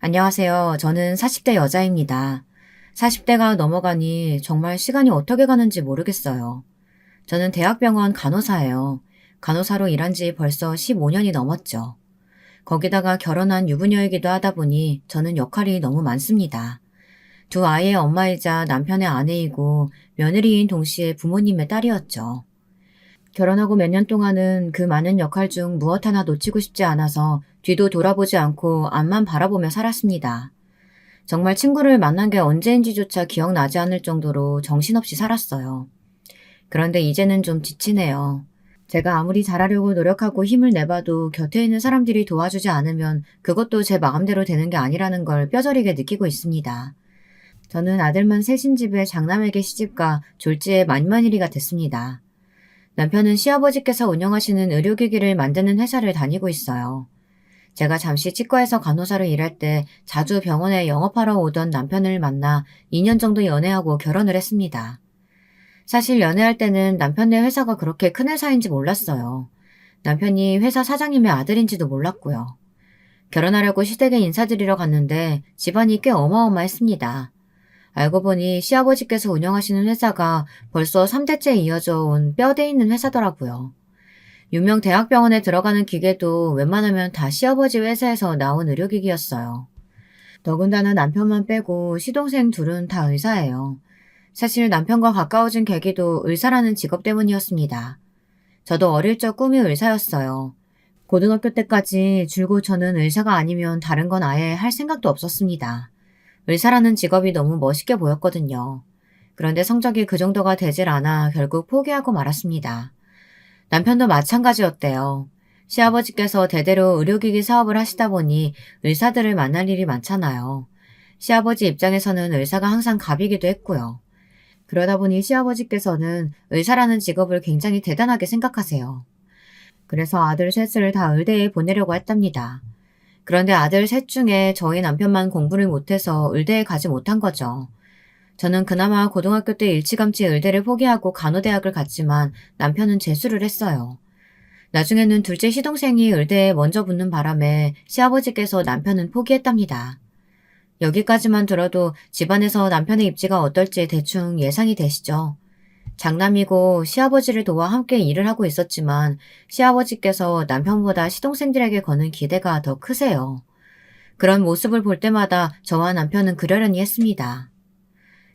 안녕하세요. 저는 40대 여자입니다. 40대가 넘어가니 정말 시간이 어떻게 가는지 모르겠어요. 저는 대학병원 간호사예요. 간호사로 일한 지 벌써 15년이 넘었죠. 거기다가 결혼한 유부녀이기도 하다 보니 저는 역할이 너무 많습니다. 두 아이의 엄마이자 남편의 아내이고 며느리인 동시에 부모님의 딸이었죠. 결혼하고 몇 년 동안은 그 많은 역할 중 무엇 하나 놓치고 싶지 않아서 뒤도 돌아보지 않고 앞만 바라보며 살았습니다. 정말 친구를 만난 게 언제인지조차 기억나지 않을 정도로 정신없이 살았어요. 그런데 이제는 좀 지치네요. 제가 아무리 잘하려고 노력하고 힘을 내봐도 곁에 있는 사람들이 도와주지 않으면 그것도 제 마음대로 되는 게 아니라는 걸 뼈저리게 느끼고 있습니다. 저는 아들만 셋인 집에 장남에게 시집가 졸지에 만만일이가 됐습니다. 남편은 시아버지께서 운영하시는 의료기기를 만드는 회사를 다니고 있어요. 제가 잠시 치과에서 간호사로 일할 때 자주 병원에 영업하러 오던 남편을 만나 2년 정도 연애하고 결혼을 했습니다. 사실 연애할 때는 남편네 회사가 그렇게 큰 회사인지 몰랐어요. 남편이 회사 사장님의 아들인지도 몰랐고요. 결혼하려고 시댁에 인사드리러 갔는데 집안이 꽤 어마어마했습니다. 알고 보니 시아버지께서 운영하시는 회사가 벌써 3대째 이어져 온 뼈대 있는 회사더라고요. 유명 대학병원에 들어가는 기계도 웬만하면 다 시아버지 회사에서 나온 의료기기였어요. 더군다나 남편만 빼고 시동생 둘은 다 의사예요. 사실 남편과 가까워진 계기도 의사라는 직업 때문이었습니다. 저도 어릴 적 꿈이 의사였어요. 고등학교 때까지 줄곧 저는 의사가 아니면 다른 건 아예 할 생각도 없었습니다. 의사라는 직업이 너무 멋있게 보였거든요. 그런데 성적이 그 정도가 되질 않아 결국 포기하고 말았습니다. 남편도 마찬가지였대요. 시아버지께서 대대로 의료기기 사업을 하시다 보니 의사들을 만날 일이 많잖아요. 시아버지 입장에서는 의사가 항상 갑이기도 했고요. 그러다 보니 시아버지께서는 의사라는 직업을 굉장히 대단하게 생각하세요. 그래서 아들 셋을 다 의대에 보내려고 했답니다. 그런데 아들 셋 중에 저희 남편만 공부를 못해서 의대에 가지 못한 거죠. 저는 그나마 고등학교 때 일찌감치 의대를 포기하고 간호대학을 갔지만 남편은 재수를 했어요. 나중에는 둘째 시동생이 의대에 먼저 붙는 바람에 시아버지께서 남편은 포기했답니다. 여기까지만 들어도 집안에서 남편의 입지가 어떨지 대충 예상이 되시죠? 장남이고 시아버지를 도와 함께 일을 하고 있었지만 시아버지께서 남편보다 시동생들에게 거는 기대가 더 크세요. 그런 모습을 볼 때마다 저와 남편은 그러려니 했습니다.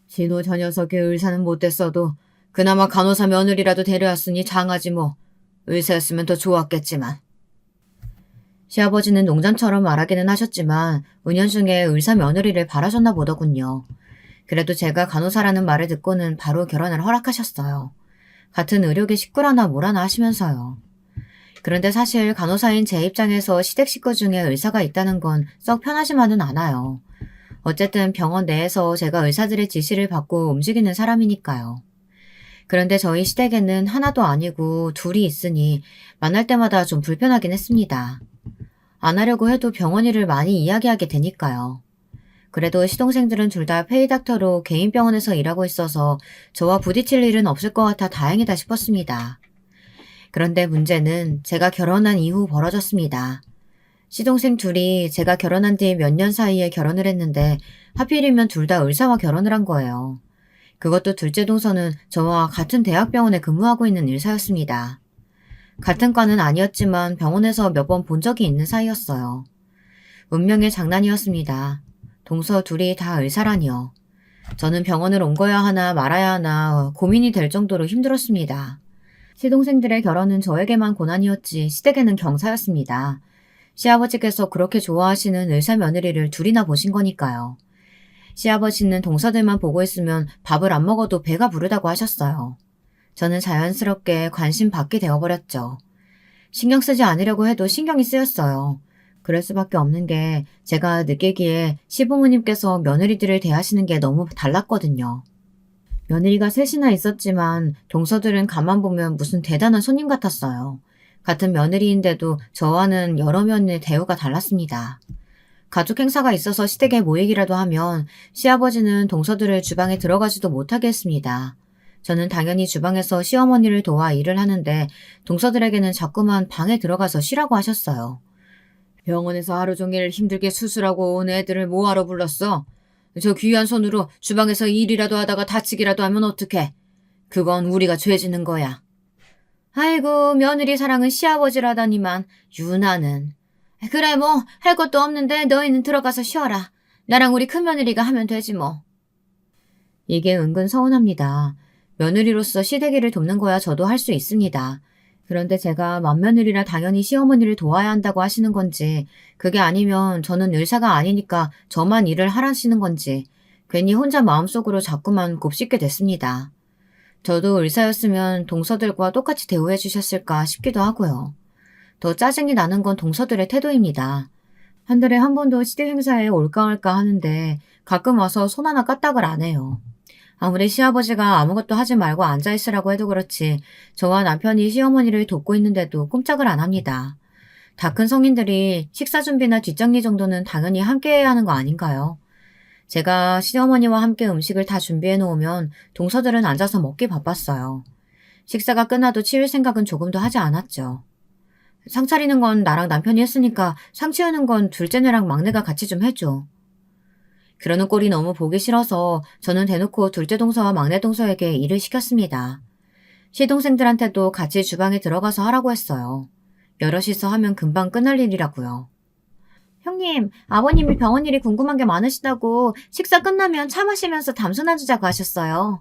진호 저 녀석의 의사는 못됐어도 그나마 간호사 며느리라도 데려왔으니 장하지 뭐. 의사였으면 더 좋았겠지만. 시아버지는 농담처럼 말하기는 하셨지만 은연중에 의사 며느리를 바라셨나 보더군요. 그래도 제가 간호사라는 말을 듣고는 바로 결혼을 허락하셨어요. 같은 의료계 식구라나 뭐라나 하시면서요. 그런데 사실 간호사인 제 입장에서 시댁 식구 중에 의사가 있다는 건 썩 편하지만은 않아요. 어쨌든 병원 내에서 제가 의사들의 지시를 받고 움직이는 사람이니까요. 그런데 저희 시댁에는 하나도 아니고 둘이 있으니 만날 때마다 좀 불편하긴 했습니다. 안 하려고 해도 병원 일을 많이 이야기하게 되니까요. 그래도 시동생들은 둘 다 페이닥터로 개인 병원에서 일하고 있어서 저와 부딪힐 일은 없을 것 같아 다행이다 싶었습니다. 그런데 문제는 제가 결혼한 이후 벌어졌습니다. 시동생 둘이 제가 결혼한 뒤 몇 년 사이에 결혼을 했는데 하필이면 둘 다 의사와 결혼을 한 거예요. 그것도 둘째 동서는 저와 같은 대학병원에 근무하고 있는 의사였습니다. 같은 과는 아니었지만 병원에서 몇 번 본 적이 있는 사이였어요. 운명의 장난이었습니다. 동서 둘이 다 의사라니요. 저는 병원을 옮겨야 하나 말아야 하나 고민이 될 정도로 힘들었습니다. 시동생들의 결혼은 저에게만 고난이었지 시댁에는 경사였습니다. 시아버지께서 그렇게 좋아하시는 의사 며느리를 둘이나 보신 거니까요. 시아버지는 동서들만 보고 있으면 밥을 안 먹어도 배가 부르다고 하셨어요. 저는 자연스럽게 관심 받게 되어버렸죠. 신경 쓰지 않으려고 해도 신경이 쓰였어요. 그럴 수밖에 없는 게 제가 느끼기에 시부모님께서 며느리들을 대하시는 게 너무 달랐거든요. 며느리가 셋이나 있었지만 동서들은 가만 보면 무슨 대단한 손님 같았어요. 같은 며느리인데도 저와는 여러 면의 대우가 달랐습니다. 가족 행사가 있어서 시댁에 모이기라도 하면 시아버지는 동서들을 주방에 들어가지도 못하게 했습니다. 저는 당연히 주방에서 시어머니를 도와 일을 하는데 동서들에게는 자꾸만 방에 들어가서 쉬라고 하셨어요. 병원에서 하루 종일 힘들게 수술하고 온 애들을 뭐하러 불렀어? 저 귀한 손으로 주방에서 일이라도 하다가 다치기라도 하면 어떡해? 그건 우리가 죄 짓는 거야. 아이고, 며느리 사랑은 시아버지라다니만, 유나는. 그래, 뭐, 할 것도 없는데 너희는 들어가서 쉬어라. 나랑 우리 큰며느리가 하면 되지 뭐. 이게 은근 서운합니다. 며느리로서 시댁일을 돕는 거야 저도 할 수 있습니다. 그런데 제가 맏며느리라 당연히 시어머니를 도와야 한다고 하시는 건지, 그게 아니면 저는 의사가 아니니까 저만 일을 하라시는 건지, 괜히 혼자 마음속으로 자꾸만 곱씹게 됐습니다. 저도 의사였으면 동서들과 똑같이 대우해 주셨을까 싶기도 하고요. 더 짜증이 나는 건 동서들의 태도입니다. 한 달에 한 번도 시댁 행사에 올까 말까 하는데 가끔 와서 손 하나 까딱을 안 해요. 아무리 시아버지가 아무것도 하지 말고 앉아있으라고 해도 그렇지 저와 남편이 시어머니를 돕고 있는데도 꼼짝을 안 합니다. 다 큰 성인들이 식사 준비나 뒷정리 정도는 당연히 함께 해야 하는 거 아닌가요? 제가 시어머니와 함께 음식을 다 준비해 놓으면 동서들은 앉아서 먹기 바빴어요. 식사가 끝나도 치울 생각은 조금도 하지 않았죠. 상 차리는 건 나랑 남편이 했으니까 상 치우는 건 둘째네랑 막내가 같이 좀 해줘. 그러는 꼴이 너무 보기 싫어서 저는 대놓고 둘째 동서와 막내 동서에게 일을 시켰습니다. 시동생들한테도 같이 주방에 들어가서 하라고 했어요. 여럿이서 하면 금방 끝날 일이라고요. 형님, 아버님이 병원 일이 궁금한 게 많으시다고 식사 끝나면 차 마시면서 담소 나누자고 하셨어요.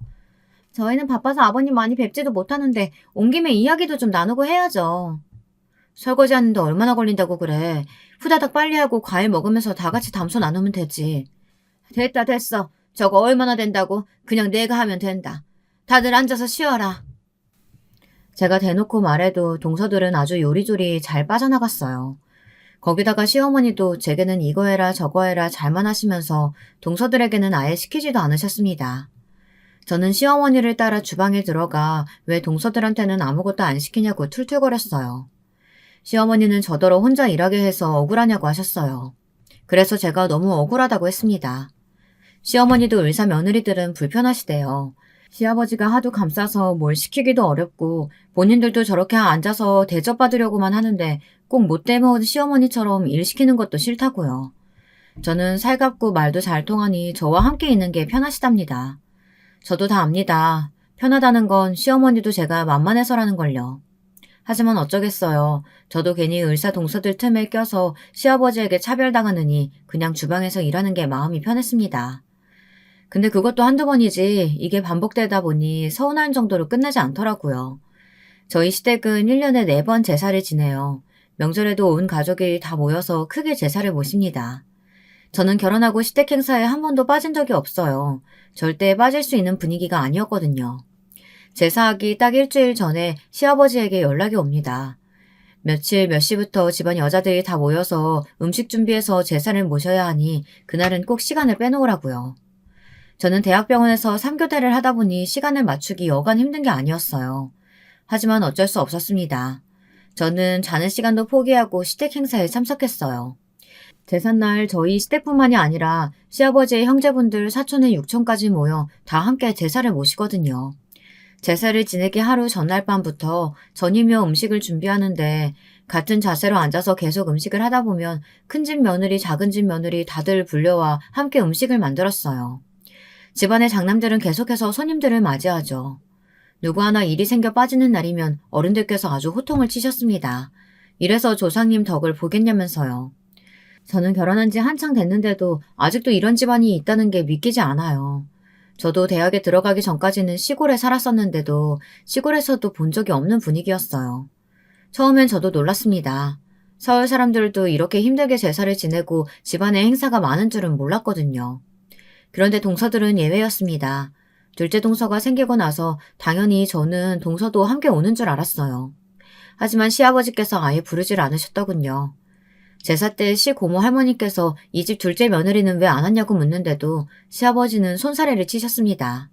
저희는 바빠서 아버님 많이 뵙지도 못하는데 온 김에 이야기도 좀 나누고 해야죠. 설거지 하는데 얼마나 걸린다고 그래. 후다닥 빨리 하고 과일 먹으면서 다 같이 담소 나누면 되지. 됐다 됐어. 저거 얼마나 된다고. 그냥 내가 하면 된다. 다들 앉아서 쉬어라. 제가 대놓고 말해도 동서들은 아주 요리조리 잘 빠져나갔어요. 거기다가 시어머니도 제게는 이거 해라 저거 해라 잘만 하시면서 동서들에게는 아예 시키지도 않으셨습니다. 저는 시어머니를 따라 주방에 들어가 왜 동서들한테는 아무것도 안 시키냐고 툴툴거렸어요. 시어머니는 저더러 혼자 일하게 해서 억울하냐고 하셨어요. 그래서 제가 너무 억울하다고 했습니다. 시어머니도 의사 며느리들은 불편하시대요. 시아버지가 하도 감싸서 뭘 시키기도 어렵고 본인들도 저렇게 앉아서 대접받으려고만 하는데 꼭 못돼 먹은 시어머니처럼 일 시키는 것도 싫다고요. 저는 살갑고 말도 잘 통하니 저와 함께 있는 게 편하시답니다. 저도 다 압니다. 편하다는 건 시어머니도 제가 만만해서라는 걸요. 하지만 어쩌겠어요. 저도 괜히 의사 동서들 틈에 껴서 시아버지에게 차별당하느니 그냥 주방에서 일하는 게 마음이 편했습니다. 근데 그것도 한두 번이지 이게 반복되다 보니 서운한 정도로 끝나지 않더라고요. 저희 시댁은 1년에 4번 제사를 지내요. 명절에도 온 가족이 다 모여서 크게 제사를 모십니다. 저는 결혼하고 시댁 행사에 한 번도 빠진 적이 없어요. 절대 빠질 수 있는 분위기가 아니었거든요. 제사하기 딱 일주일 전에 시아버지에게 연락이 옵니다. 며칠 몇 시부터 집안 여자들이 다 모여서 음식 준비해서 제사를 모셔야 하니 그날은 꼭 시간을 빼놓으라고요. 저는 대학병원에서 3교대를 하다 보니 시간을 맞추기 여간 힘든 게 아니었어요. 하지만 어쩔 수 없었습니다. 저는 자는 시간도 포기하고 시댁 행사에 참석했어요. 제삿날 저희 시댁뿐만이 아니라 시아버지의 형제분들 사촌의 육촌까지 모여 다 함께 제사를 모시거든요. 제사를 지내기 하루 전날 밤부터 전이며 음식을 준비하는데 같은 자세로 앉아서 계속 음식을 하다 보면 큰집 며느리 작은집 며느리 다들 불려와 함께 음식을 만들었어요. 집안의 장남들은 계속해서 손님들을 맞이하죠. 누구 하나 일이 생겨 빠지는 날이면 어른들께서 아주 호통을 치셨습니다. 이래서 조상님 덕을 보겠냐면서요. 저는 결혼한 지 한창 됐는데도 아직도 이런 집안이 있다는 게 믿기지 않아요. 저도 대학에 들어가기 전까지는 시골에 살았었는데도 시골에서도 본 적이 없는 분위기였어요. 처음엔 저도 놀랐습니다. 서울 사람들도 이렇게 힘들게 제사를 지내고 집안에 행사가 많은 줄은 몰랐거든요. 그런데 동서들은 예외였습니다. 둘째 동서가 생기고 나서 당연히 저는 동서도 함께 오는 줄 알았어요. 하지만 시아버지께서 아예 부르질 않으셨더군요. 제사 때 시고모 할머니께서 이 집 둘째 며느리는 왜 안 왔냐고 묻는데도 시아버지는 손사래를 치셨습니다.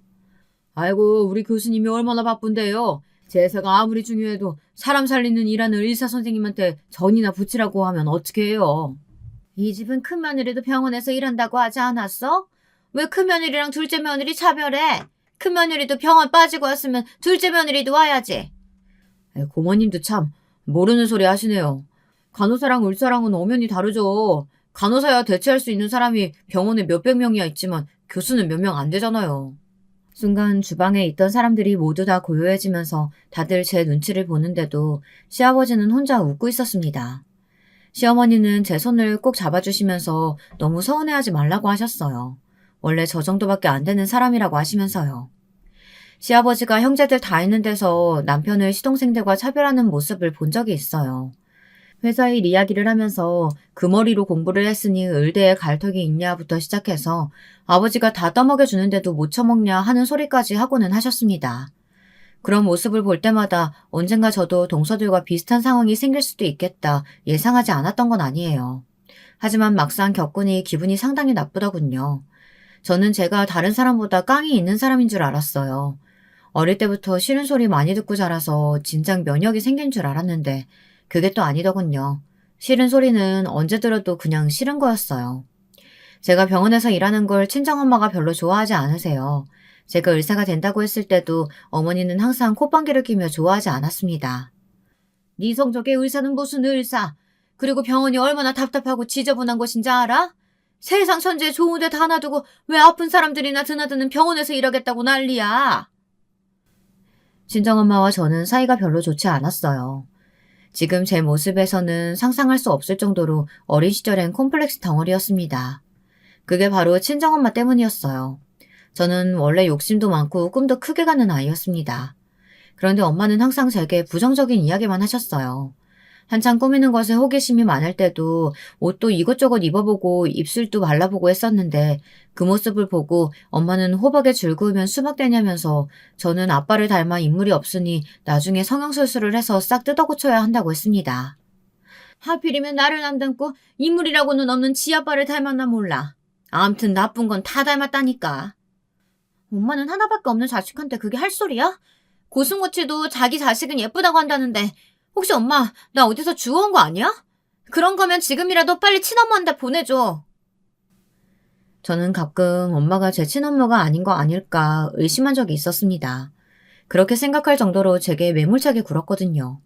아이고 우리 교수님이 얼마나 바쁜데요. 제사가 아무리 중요해도 사람 살리는 일하는 의사 선생님한테 전이나 붙이라고 하면 어떻게 해요. 이 집은 큰 며느리도 병원에서 일한다고 하지 않았어? 왜 큰 며느리랑 둘째 며느리 차별해? 큰 며느리도 병원 빠지고 왔으면 둘째 며느리도 와야지. 고모님도 참 모르는 소리 하시네요. 간호사랑 의사랑은 엄연히 다르죠. 간호사야 대체할 수 있는 사람이 병원에 몇백 명이야 있지만 교수는 몇 명 안 되잖아요. 순간 주방에 있던 사람들이 모두 다 고요해지면서 다들 제 눈치를 보는데도 시아버지는 혼자 웃고 있었습니다. 시어머니는 제 손을 꼭 잡아주시면서 너무 서운해하지 말라고 하셨어요. 원래 저 정도밖에 안 되는 사람이라고 하시면서요. 시아버지가 형제들 다 있는 데서 남편을 시동생들과 차별하는 모습을 본 적이 있어요. 회사 일 이야기를 하면서 그 머리로 공부를 했으니 의대에 갈 턱이 있냐부터 시작해서 아버지가 다 떠먹여주는데도 못 처먹냐 하는 소리까지 하고는 하셨습니다. 그런 모습을 볼 때마다 언젠가 저도 동서들과 비슷한 상황이 생길 수도 있겠다 예상하지 않았던 건 아니에요. 하지만 막상 겪으니 기분이 상당히 나쁘더군요. 저는 제가 다른 사람보다 깡이 있는 사람인 줄 알았어요. 어릴 때부터 싫은 소리 많이 듣고 자라서 진작 면역이 생긴 줄 알았는데 그게 또 아니더군요. 싫은 소리는 언제 들어도 그냥 싫은 거였어요. 제가 병원에서 일하는 걸 친정엄마가 별로 좋아하지 않으세요. 제가 의사가 된다고 했을 때도 어머니는 항상 콧방귀를 뀌며 좋아하지 않았습니다. 네 성적의 의사는 무슨 의사? 그리고 병원이 얼마나 답답하고 지저분한 곳인지 알아? 세상 천지에 좋은 데 다 놔두고 왜 아픈 사람들이나 드나드는 병원에서 일하겠다고 난리야. 친정엄마와 저는 사이가 별로 좋지 않았어요. 지금 제 모습에서는 상상할 수 없을 정도로 어린 시절엔 콤플렉스 덩어리였습니다. 그게 바로 친정엄마 때문이었어요. 저는 원래 욕심도 많고 꿈도 크게 가는 아이였습니다. 그런데 엄마는 항상 제게 부정적인 이야기만 하셨어요. 한창 꾸미는 것에 호기심이 많을 때도 옷도 이것저것 입어보고 입술도 발라보고 했었는데 그 모습을 보고 엄마는 호박에 줄 그으면 수박 되냐면서 저는 아빠를 닮아 인물이 없으니 나중에 성형수술을 해서 싹 뜯어고쳐야 한다고 했습니다. 하필이면 나를 안 닮고 인물이라고는 없는 지 아빠를 닮았나 몰라. 암튼 나쁜 건 다 닮았다니까. 엄마는 하나밖에 없는 자식한테 그게 할 소리야? 고슴고치도 자기 자식은 예쁘다고 한다는데 혹시 엄마 나 어디서 주워온 거 아니야? 그런 거면 지금이라도 빨리 친엄마한테 보내줘. 저는 가끔 엄마가 제 친엄마가 아닌 거 아닐까 의심한 적이 있었습니다. 그렇게 생각할 정도로 제게 매몰차게 굴었거든요.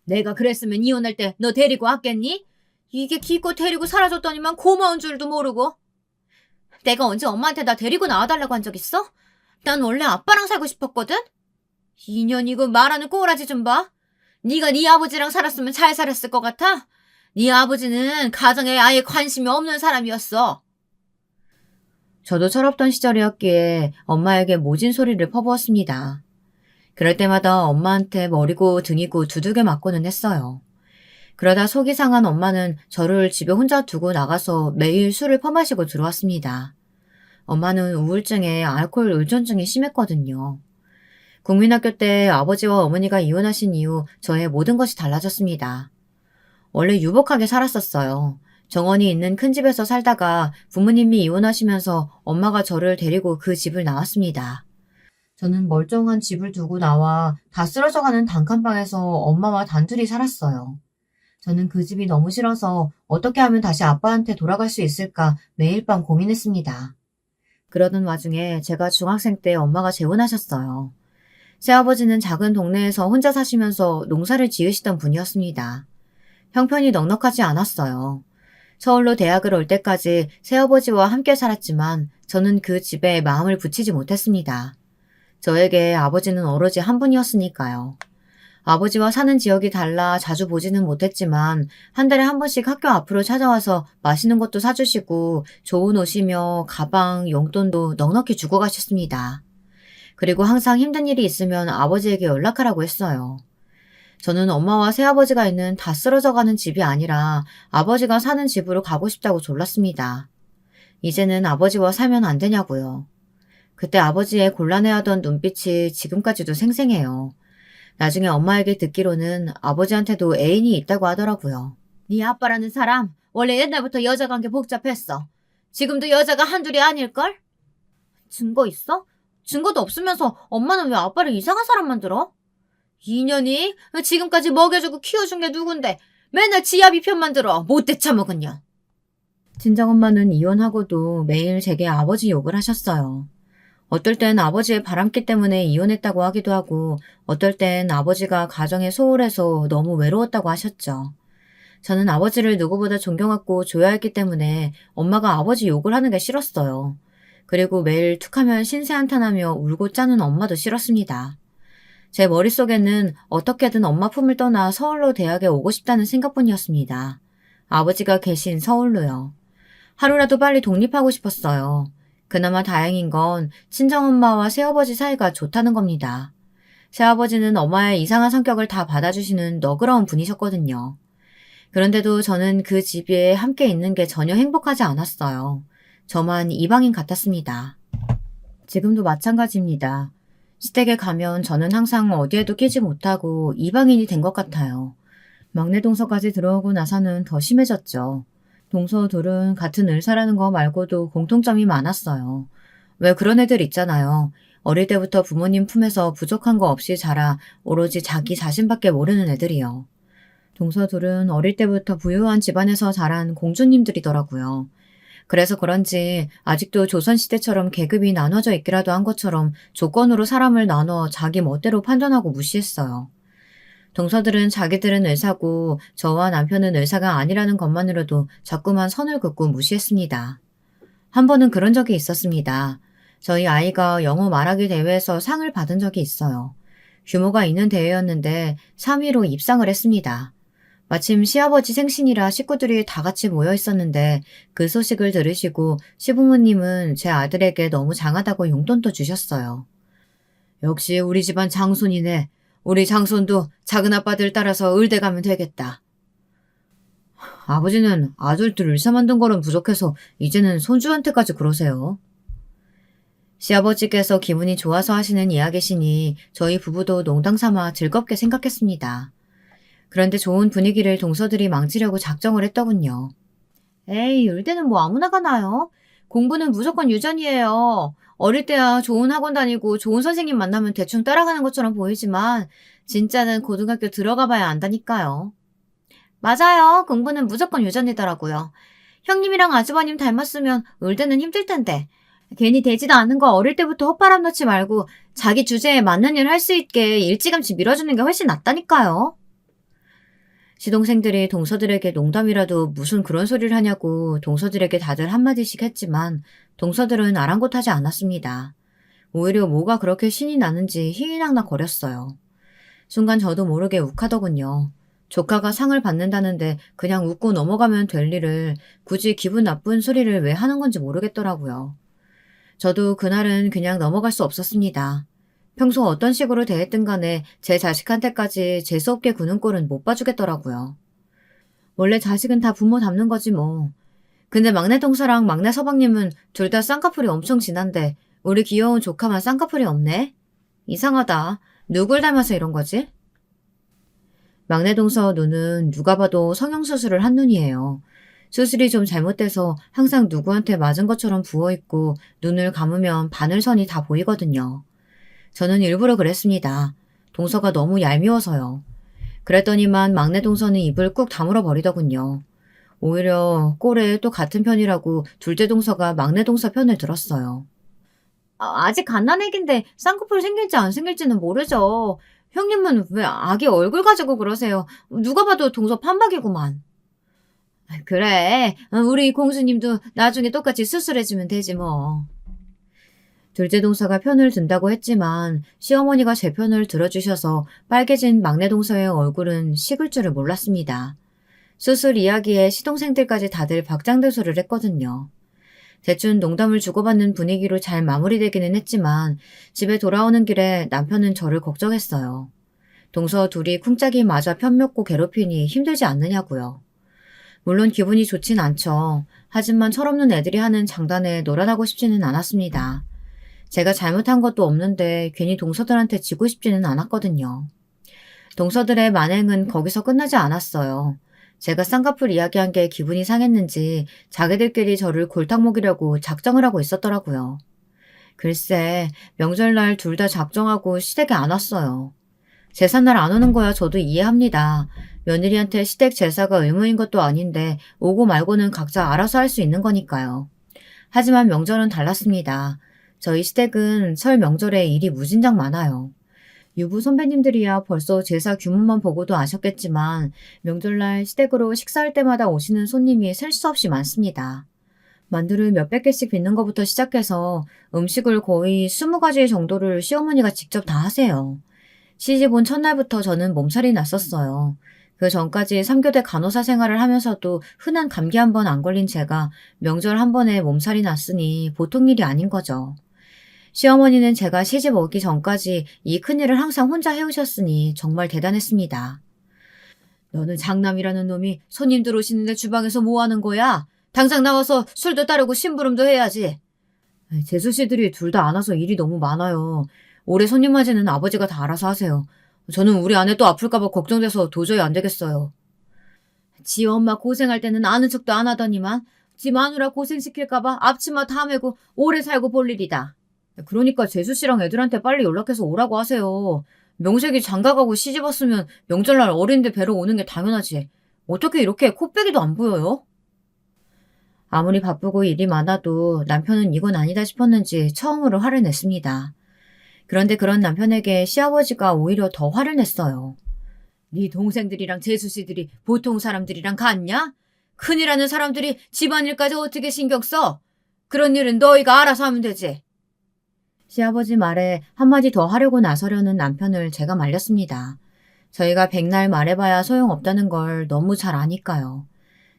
내가 그랬으면 이혼할 때 너 데리고 왔겠니? 이게 기껏 데리고 살아줬더니만 고마운 줄도 모르고. 내가 언제 엄마한테 나 데리고 나와달라고 한 적 있어? 난 원래 아빠랑 살고 싶었거든? 인연이고 말하는 꼬라지 좀 봐. 네가 네 아버지랑 살았으면 잘 살았을 것 같아? 네 아버지는 가정에 아예 관심이 없는 사람이었어. 저도 철없던 시절이었기에 엄마에게 모진 소리를 퍼부었습니다. 그럴 때마다 엄마한테 머리고 등이고 두들겨 맞고는 했어요. 그러다 속이 상한 엄마는 저를 집에 혼자 두고 나가서 매일 술을 퍼마시고 들어왔습니다. 엄마는 우울증에 알코올 의존증이 심했거든요. 국민학교 때 아버지와 어머니가 이혼하신 이후 저의 모든 것이 달라졌습니다. 원래 유복하게 살았었어요. 정원이 있는 큰 집에서 살다가 부모님이 이혼하시면서 엄마가 저를 데리고 그 집을 나왔습니다. 저는 멀쩡한 집을 두고 나와 다 쓰러져가는 단칸방에서 엄마와 단둘이 살았어요. 저는 그 집이 너무 싫어서 어떻게 하면 다시 아빠한테 돌아갈 수 있을까 매일 밤 고민했습니다. 그러던 와중에 제가 중학생 때 엄마가 재혼하셨어요. 새아버지는 작은 동네에서 혼자 사시면서 농사를 지으시던 분이었습니다. 형편이 넉넉하지 않았어요. 서울로 대학을 올 때까지 새아버지와 함께 살았지만 저는 그 집에 마음을 붙이지 못했습니다. 저에게 아버지는 오로지 한 분이었으니까요. 아버지와 사는 지역이 달라 자주 보지는 못했지만 한 달에 한 번씩 학교 앞으로 찾아와서 맛있는 것도 사주시고 좋은 옷이며 가방, 용돈도 넉넉히 주고 가셨습니다. 그리고 항상 힘든 일이 있으면 아버지에게 연락하라고 했어요. 저는 엄마와 새아버지가 있는 다 쓰러져가는 집이 아니라 아버지가 사는 집으로 가고 싶다고 졸랐습니다. 이제는 아버지와 살면 안 되냐고요. 그때 아버지의 곤란해하던 눈빛이 지금까지도 생생해요. 나중에 엄마에게 듣기로는 아버지한테도 애인이 있다고 하더라고요. 네 아빠라는 사람 원래 옛날부터 여자 관계 복잡했어. 지금도 여자가 한둘이 아닐걸? 증거 있어? 증거도 없으면서 엄마는 왜 아빠를 이상한 사람 만들어? 인연이 지금까지 먹여주고 키워준 게 누군데 맨날 지 아비 편만 들어 못돼 처먹은 년. 친정엄마는 이혼하고도 매일 제게 아버지 욕을 하셨어요. 어떨 땐 아버지의 바람기 때문에 이혼했다고 하기도 하고 어떨 땐 아버지가 가정에 소홀해서 너무 외로웠다고 하셨죠. 저는 아버지를 누구보다 존경하고 조여했기 때문에 엄마가 아버지 욕을 하는 게 싫었어요. 그리고 매일 툭하면 신세 한탄하며 울고 짜는 엄마도 싫었습니다. 제 머릿속에는 어떻게든 엄마 품을 떠나 서울로 대학에 오고 싶다는 생각뿐이었습니다. 아버지가 계신 서울로요. 하루라도 빨리 독립하고 싶었어요. 그나마 다행인 건 친정엄마와 새아버지 사이가 좋다는 겁니다. 새아버지는 엄마의 이상한 성격을 다 받아주시는 너그러운 분이셨거든요. 그런데도 저는 그 집에 함께 있는 게 전혀 행복하지 않았어요. 저만 이방인 같았습니다. 지금도 마찬가지입니다. 시댁에 가면 저는 항상 어디에도 끼지 못하고 이방인이 된 것 같아요. 막내 동서까지 들어오고 나서는 더 심해졌죠. 동서 둘은 같은 의사라는 거 말고도 공통점이 많았어요. 왜 그런 애들 있잖아요. 어릴 때부터 부모님 품에서 부족한 거 없이 자라 오로지 자기 자신밖에 모르는 애들이요. 동서 둘은 어릴 때부터 부유한 집안에서 자란 공주님들이더라고요. 그래서 그런지 아직도 조선시대처럼 계급이 나눠져 있기라도 한 것처럼 조건으로 사람을 나눠 자기 멋대로 판단하고 무시했어요. 동서들은 자기들은 의사고 저와 남편은 의사가 아니라는 것만으로도 자꾸만 선을 긋고 무시했습니다. 한 번은 그런 적이 있었습니다. 저희 아이가 영어 말하기 대회에서 상을 받은 적이 있어요. 규모가 있는 대회였는데 3위로 입상을 했습니다. 마침 시아버지 생신이라 식구들이 다 같이 모여 있었는데 그 소식을 들으시고 시부모님은 제 아들에게 너무 장하다고 용돈도 주셨어요. 역시 우리 집안 장손이네. 우리 장손도 작은 아빠들 따라서 의대 가면 되겠다. 아버지는 아들들 의사 만든 거는 부족해서 이제는 손주한테까지 그러세요. 시아버지께서 기분이 좋아서 하시는 이야기시니 저희 부부도 농담 삼아 즐겁게 생각했습니다. 그런데 좋은 분위기를 동서들이 망치려고 작정을 했더군요. 에이, 의대는 뭐 아무나 가나요? 공부는 무조건 유전이에요. 어릴 때야 좋은 학원 다니고 좋은 선생님 만나면 대충 따라가는 것처럼 보이지만 진짜는 고등학교 들어가 봐야 안다니까요. 맞아요. 공부는 무조건 유전이더라고요. 형님이랑 아주버님 닮았으면 의대는 힘들 텐데. 괜히 되지도 않은 거 어릴 때부터 헛바람 넣지 말고 자기 주제에 맞는 일 할 수 있게 일찌감치 밀어주는 게 훨씬 낫다니까요. 시동생들이 동서들에게 농담이라도 무슨 그런 소리를 하냐고 동서들에게 다들 한마디씩 했지만 동서들은 아랑곳하지 않았습니다. 오히려 뭐가 그렇게 신이 나는지 희희낙낙 거렸어요. 순간 저도 모르게 욱하더군요. 조카가 상을 받는다는데 그냥 웃고 넘어가면 될 일을 굳이 기분 나쁜 소리를 왜 하는 건지 모르겠더라고요. 저도 그날은 그냥 넘어갈 수 없었습니다. 평소 어떤 식으로 대했든 간에 제 자식한테까지 재수없게 구는 꼴은 못 봐주겠더라고요. 원래 자식은 다 부모 닮는 거지 뭐. 근데 막내 동서랑 막내 서방님은 둘 다 쌍꺼풀이 엄청 진한데 우리 귀여운 조카만 쌍꺼풀이 없네? 이상하다. 누굴 닮아서 이런 거지? 막내 동서 눈은 누가 봐도 성형수술을 한 눈이에요. 수술이 좀 잘못돼서 항상 누구한테 맞은 것처럼 부어있고 눈을 감으면 바늘선이 다 보이거든요. 저는 일부러 그랬습니다. 동서가 너무 얄미워서요. 그랬더니만 막내 동서는 입을 꾹 다물어 버리더군요. 오히려 꼴에 또 같은 편이라고 둘째 동서가 막내 동서 편을 들었어요. 아직 갓난애기인데 쌍꺼풀 생길지 안 생길지는 모르죠. 형님은 왜 아기 얼굴 가지고 그러세요? 누가 봐도 동서 판박이구만. 그래, 우리 공주님도 나중에 똑같이 수술해주면 되지 뭐. 둘째 동서가 편을 든다고 했지만 시어머니가 제 편을 들어주셔서 빨개진 막내 동서의 얼굴은 식을 줄을 몰랐습니다. 수술 이야기에 시동생들까지 다들 박장대소를 했거든요. 대충 농담을 주고받는 분위기로 잘 마무리되기는 했지만 집에 돌아오는 길에 남편은 저를 걱정했어요. 동서 둘이 쿵짝이 맞아 편먹고 괴롭히니 힘들지 않느냐고요. 물론 기분이 좋진 않죠. 하지만 철없는 애들이 하는 장단에 놀아나고 싶지는 않았습니다. 제가 잘못한 것도 없는데 괜히 동서들한테 지고 싶지는 않았거든요. 동서들의 만행은 거기서 끝나지 않았어요. 제가 쌍꺼풀 이야기한 게 기분이 상했는지 자기들끼리 저를 골탕 먹이려고 작정을 하고 있었더라고요. 글쎄, 명절날 둘 다 작정하고 시댁에 안 왔어요. 제삿날 안 오는 거야 저도 이해합니다. 며느리한테 시댁 제사가 의무인 것도 아닌데 오고 말고는 각자 알아서 할 수 있는 거니까요. 하지만 명절은 달랐습니다. 저희 시댁은 설 명절에 일이 무진장 많아요. 유부 선배님들이야 벌써 제사 규모만 보고도 아셨겠지만 명절날 시댁으로 식사할 때마다 오시는 손님이 셀 수 없이 많습니다. 만두를 몇백 개씩 빚는 것부터 시작해서 음식을 거의 20가지 정도를 시어머니가 직접 다 하세요. 시집 온 첫날부터 저는 몸살이 났었어요. 그 전까지 3교대 간호사 생활을 하면서도 흔한 감기 한 번 안 걸린 제가 명절 한 번에 몸살이 났으니 보통 일이 아닌 거죠. 시어머니는 제가 시집 오기 전까지 이 큰일을 항상 혼자 해오셨으니 정말 대단했습니다. 너는 장남이라는 놈이 손님들 오시는데 주방에서 뭐 하는 거야? 당장 나와서 술도 따르고 심부름도 해야지. 재수 씨들이 둘 다 안 와서 일이 너무 많아요. 올해 손님 맞이는 아버지가 다 알아서 하세요. 저는 우리 아내 또 아플까봐 걱정돼서 도저히 안 되겠어요. 지 엄마 고생할 때는 아는 척도 안 하더니만 지 마누라 고생시킬까봐 앞치마 다 메고 오래 살고 볼 일이다. 그러니까 재수 씨랑 애들한테 빨리 연락해서 오라고 하세요. 명색이 장가가고 시집 왔으면 명절날 어린데 뵈러 오는 게 당연하지. 어떻게 이렇게 코빼기도 안 보여요? 아무리 바쁘고 일이 많아도 남편은 이건 아니다 싶었는지 처음으로 화를 냈습니다. 그런데 그런 남편에게 시아버지가 오히려 더 화를 냈어요. 네 동생들이랑 재수 씨들이 보통 사람들이랑 같냐? 큰일하는 사람들이 집안일까지 어떻게 신경 써? 그런 일은 너희가 알아서 하면 되지. 시아버지 말에 한마디 더 하려고 나서려는 남편을 제가 말렸습니다. 저희가 백날 말해봐야 소용없다는 걸 너무 잘 아니까요.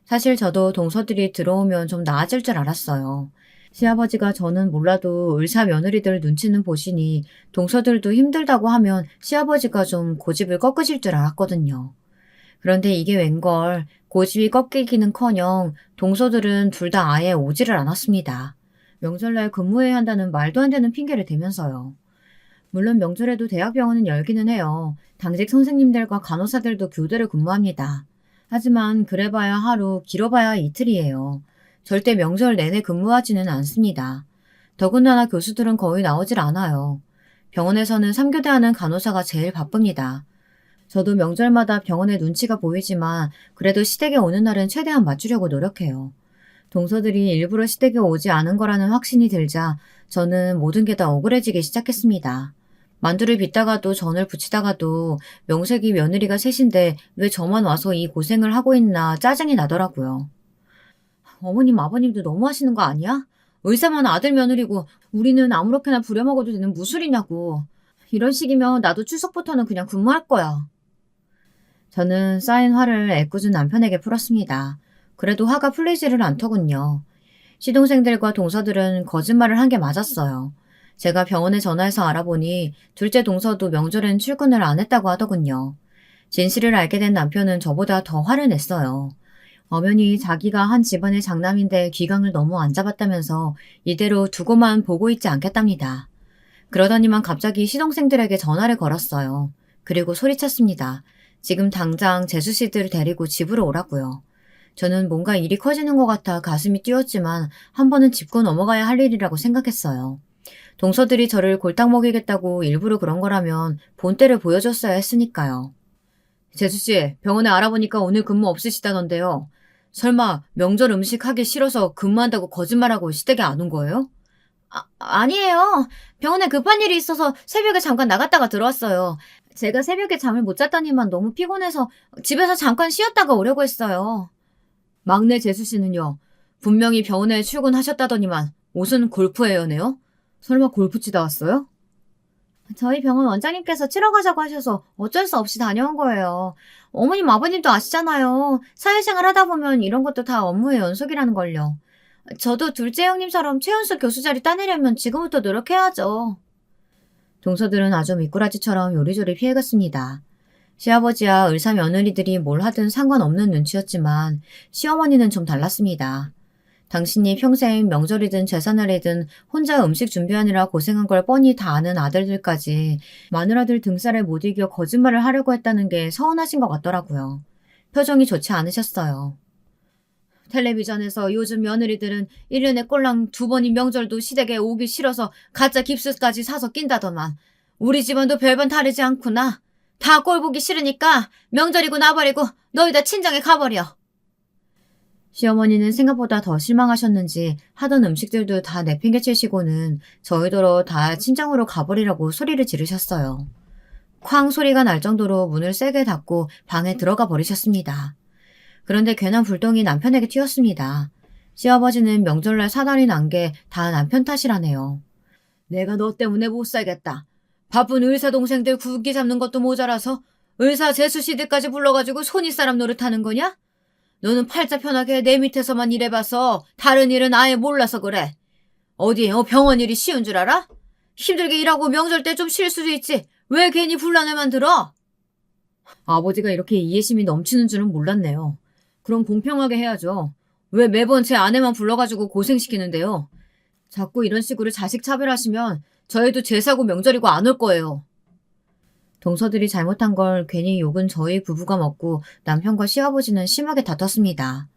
사실 저도 동서들이 들어오면 좀 나아질 줄 알았어요. 시아버지가 저는 몰라도 의사 며느리들 눈치는 보시니 동서들도 힘들다고 하면 시아버지가 좀 고집을 꺾으실 줄 알았거든요. 그런데 이게 웬걸 고집이 꺾이기는커녕 동서들은 둘 다 아예 오지를 않았습니다. 명절날 근무해야 한다는 말도 안 되는 핑계를 대면서요. 물론 명절에도 대학병원은 열기는 해요. 당직 선생님들과 간호사들도 교대를 근무합니다. 하지만 그래봐야 하루, 길어봐야 이틀이에요. 절대 명절 내내 근무하지는 않습니다. 더군다나 교수들은 거의 나오질 않아요. 병원에서는 3교대하는 간호사가 제일 바쁩니다. 저도 명절마다 병원에 눈치가 보이지만 그래도 시댁에 오는 날은 최대한 맞추려고 노력해요. 동서들이 일부러 시댁에 오지 않은 거라는 확신이 들자 저는 모든 게 다 억울해지기 시작했습니다. 만두를 빚다가도 전을 부치다가도 명색이 며느리가 셋인데 왜 저만 와서 이 고생을 하고 있나 짜증이 나더라고요. 어머님 아버님도 너무 하시는 거 아니야? 의사만 아들 며느리고 우리는 아무렇게나 부려먹어도 되는 무술이냐고. 이런 식이면 나도 추석부터는 그냥 근무할 거야. 저는 쌓인 화를 애꿎은 남편에게 풀었습니다. 그래도 화가 풀리지를 않더군요. 시동생들과 동서들은 거짓말을 한 게 맞았어요. 제가 병원에 전화해서 알아보니 둘째 동서도 명절엔 출근을 안 했다고 하더군요. 진실을 알게 된 남편은 저보다 더 화를 냈어요. 엄연히 자기가 한 집안의 장남인데 기강을 너무 안 잡았다면서 이대로 두고만 보고 있지 않겠답니다. 그러더니만 갑자기 시동생들에게 전화를 걸었어요. 그리고 소리쳤습니다. 지금 당장 재수 씨들을 데리고 집으로 오라고요. 저는 뭔가 일이 커지는 것 같아 가슴이 뛰었지만 한 번은 짚고 넘어가야 할 일이라고 생각했어요. 동서들이 저를 골탕 먹이겠다고 일부러 그런 거라면 본때를 보여줬어야 했으니까요. 재수씨, 병원에 알아보니까 오늘 근무 없으시다던데요. 설마 명절 음식 하기 싫어서 근무한다고 거짓말하고 시댁에 안 온 거예요? 아니에요. 병원에 급한 일이 있어서 새벽에 잠깐 나갔다가 들어왔어요. 제가 새벽에 잠을 못 잤더니만 너무 피곤해서 집에서 잠깐 쉬었다가 오려고 했어요. 막내 재수씨는요. 분명히 병원에 출근하셨다더니만 옷은 골프웨어네요? 설마 골프 치다 왔어요? 저희 병원 원장님께서 치러 가자고 하셔서 어쩔 수 없이 다녀온 거예요. 어머님 아버님도 아시잖아요. 사회생활 하다 보면 이런 것도 다 업무의 연속이라는 걸요. 저도 둘째 형님처럼 최연소 교수 자리 따내려면 지금부터 노력해야죠. 동서들은 아주 미꾸라지처럼 요리조리 피해갔습니다. 시아버지와 의사 며느리들이 뭘 하든 상관없는 눈치였지만 시어머니는 좀 달랐습니다. 당신이 평생 명절이든 제사날이든 혼자 음식 준비하느라 고생한 걸 뻔히 다 아는 아들들까지 마누라들 등살에 못 이겨 거짓말을 하려고 했다는 게 서운하신 것 같더라고요. 표정이 좋지 않으셨어요. 텔레비전에서 요즘 며느리들은 1년에 꼴랑 2번인 명절도 시댁에 오기 싫어서 가짜 깁스까지 사서 낀다더만. 우리 집안도 별반 다르지 않구나. 다 꼴 보기 싫으니까 명절이고 나발이고 너희 다 친정에 가버려. 시어머니는 생각보다 더 실망하셨는지 하던 음식들도 다 내팽개치시고는 저희더러 다 친정으로 가버리라고 소리를 지르셨어요. 쾅 소리가 날 정도로 문을 세게 닫고 방에 들어가 버리셨습니다. 그런데 괜한 불똥이 남편에게 튀었습니다. 시아버지는 명절날 사달이 난 게 다 남편 탓이라네요. 내가 너 때문에 못 살겠다. 바쁜 의사 동생들 구기 잡는 것도 모자라서 의사 재수 씨들까지 불러가지고 손윗사람 노릇하는 거냐? 너는 팔자 편하게 내 밑에서만 일해봐서 다른 일은 아예 몰라서 그래. 어디 병원 일이 쉬운 줄 알아? 힘들게 일하고 명절 때 좀 쉴 수도 있지. 왜 괜히 분란을 들어? 아버지가 이렇게 이해심이 넘치는 줄은 몰랐네요. 그럼 공평하게 해야죠. 왜 매번 제 아내만 불러가지고 고생시키는데요? 자꾸 이런 식으로 자식 차별하시면 저희도 제사고 명절이고 안 올 거예요. 동서들이 잘못한 걸 괜히 욕은 저희 부부가 먹고 남편과 시아버지는 심하게 다퉜습니다.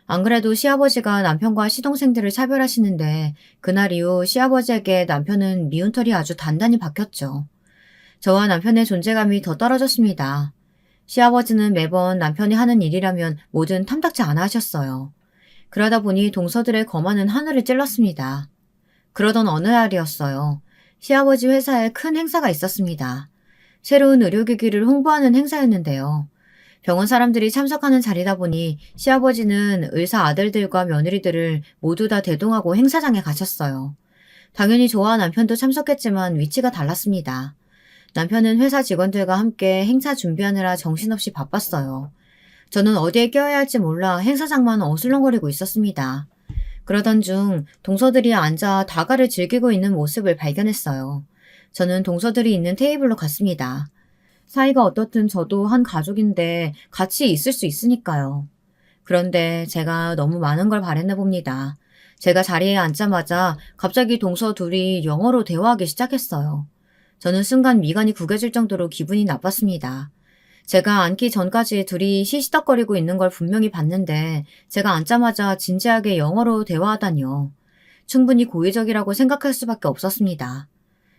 안 그래도 시아버지가 남편과 시동생들을 차별하시는데 그날 이후 시아버지에게 남편은 미운 털이 아주 단단히 박혔죠. 저와 남편의 존재감이 더 떨어졌습니다. 시아버지는 매번 남편이 하는 일이라면 뭐든 탐탁지 않아 하셨어요. 그러다 보니 동서들의 거만은 하늘을 찔렀습니다. 그러던 어느 날이었어요. 시아버지 회사에 큰 행사가 있었습니다. 새로운 의료기기를 홍보하는 행사였는데요. 병원 사람들이 참석하는 자리다 보니 시아버지는 의사 아들들과 며느리들을 모두 다 대동하고 행사장에 가셨어요. 당연히 저와 남편도 참석했지만 위치가 달랐습니다. 남편은 회사 직원들과 함께 행사 준비하느라 정신없이 바빴어요. 저는 어디에 껴야 할지 몰라 행사장만 어슬렁거리고 있었습니다. 그러던 중 동서들이 앉아 다가를 즐기고 있는 모습을 발견했어요. 저는 동서들이 있는 테이블로 갔습니다. 사이가 어떻든 저도 한 가족인데 같이 있을 수 있으니까요. 그런데 제가 너무 많은 걸 바랬나 봅니다. 제가 자리에 앉자마자 갑자기 동서 둘이 영어로 대화하기 시작했어요. 저는 순간 미간이 구겨질 정도로 기분이 나빴습니다. 제가 앉기 전까지 둘이 시시덕거리고 있는 걸 분명히 봤는데 제가 앉자마자 진지하게 영어로 대화하다니요. 충분히 고의적이라고 생각할 수밖에 없었습니다.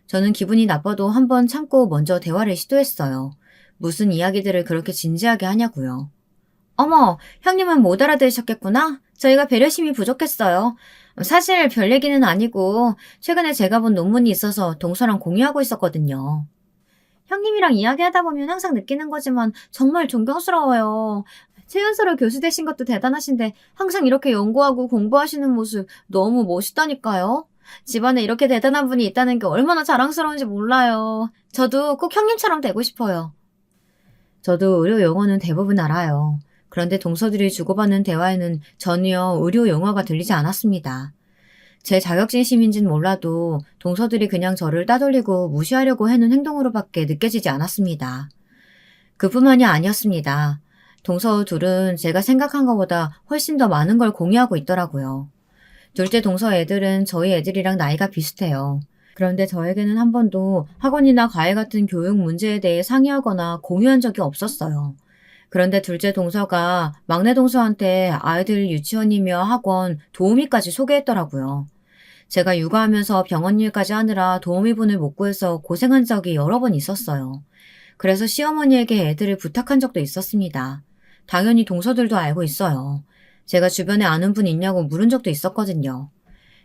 저는 기분이 나빠도 한번 참고 먼저 대화를 시도했어요. 무슨 이야기들을 그렇게 진지하게 하냐고요. 어머, 형님은 못 알아들으셨겠구나? 저희가 배려심이 부족했어요. 사실 별 얘기는 아니고 최근에 제가 본 논문이 있어서 동서랑 공유하고 있었거든요. 형님이랑 이야기하다 보면 항상 느끼는 거지만 정말 존경스러워요. 최연소로 교수 되신 것도 대단하신데 항상 이렇게 연구하고 공부하시는 모습 너무 멋있다니까요. 집안에 이렇게 대단한 분이 있다는 게 얼마나 자랑스러운지 몰라요. 저도 꼭 형님처럼 되고 싶어요. 저도 의료 용어는 대부분 알아요. 그런데 동서들이 주고받는 대화에는 전혀 의료 용어가 들리지 않았습니다. 제 자격지심인진 몰라도 동서들이 그냥 저를 따돌리고 무시하려고 하는 행동으로밖에 느껴지지 않았습니다. 그뿐만이 아니었습니다. 동서 둘은 제가 생각한 것보다 훨씬 더 많은 걸 공유하고 있더라고요. 둘째 동서 애들은 저희 애들이랑 나이가 비슷해요. 그런데 저에게는 한 번도 학원이나 과외 같은 교육 문제에 대해 상의하거나 공유한 적이 없었어요. 그런데 둘째 동서가 막내 동서한테 아이들 유치원이며 학원 도우미까지 소개했더라고요. 제가 육아하면서 병원 일까지 하느라 도우미분을 못 구해서 고생한 적이 여러 번 있었어요. 그래서 시어머니에게 애들을 부탁한 적도 있었습니다. 당연히 동서들도 알고 있어요. 제가 주변에 아는 분 있냐고 물은 적도 있었거든요.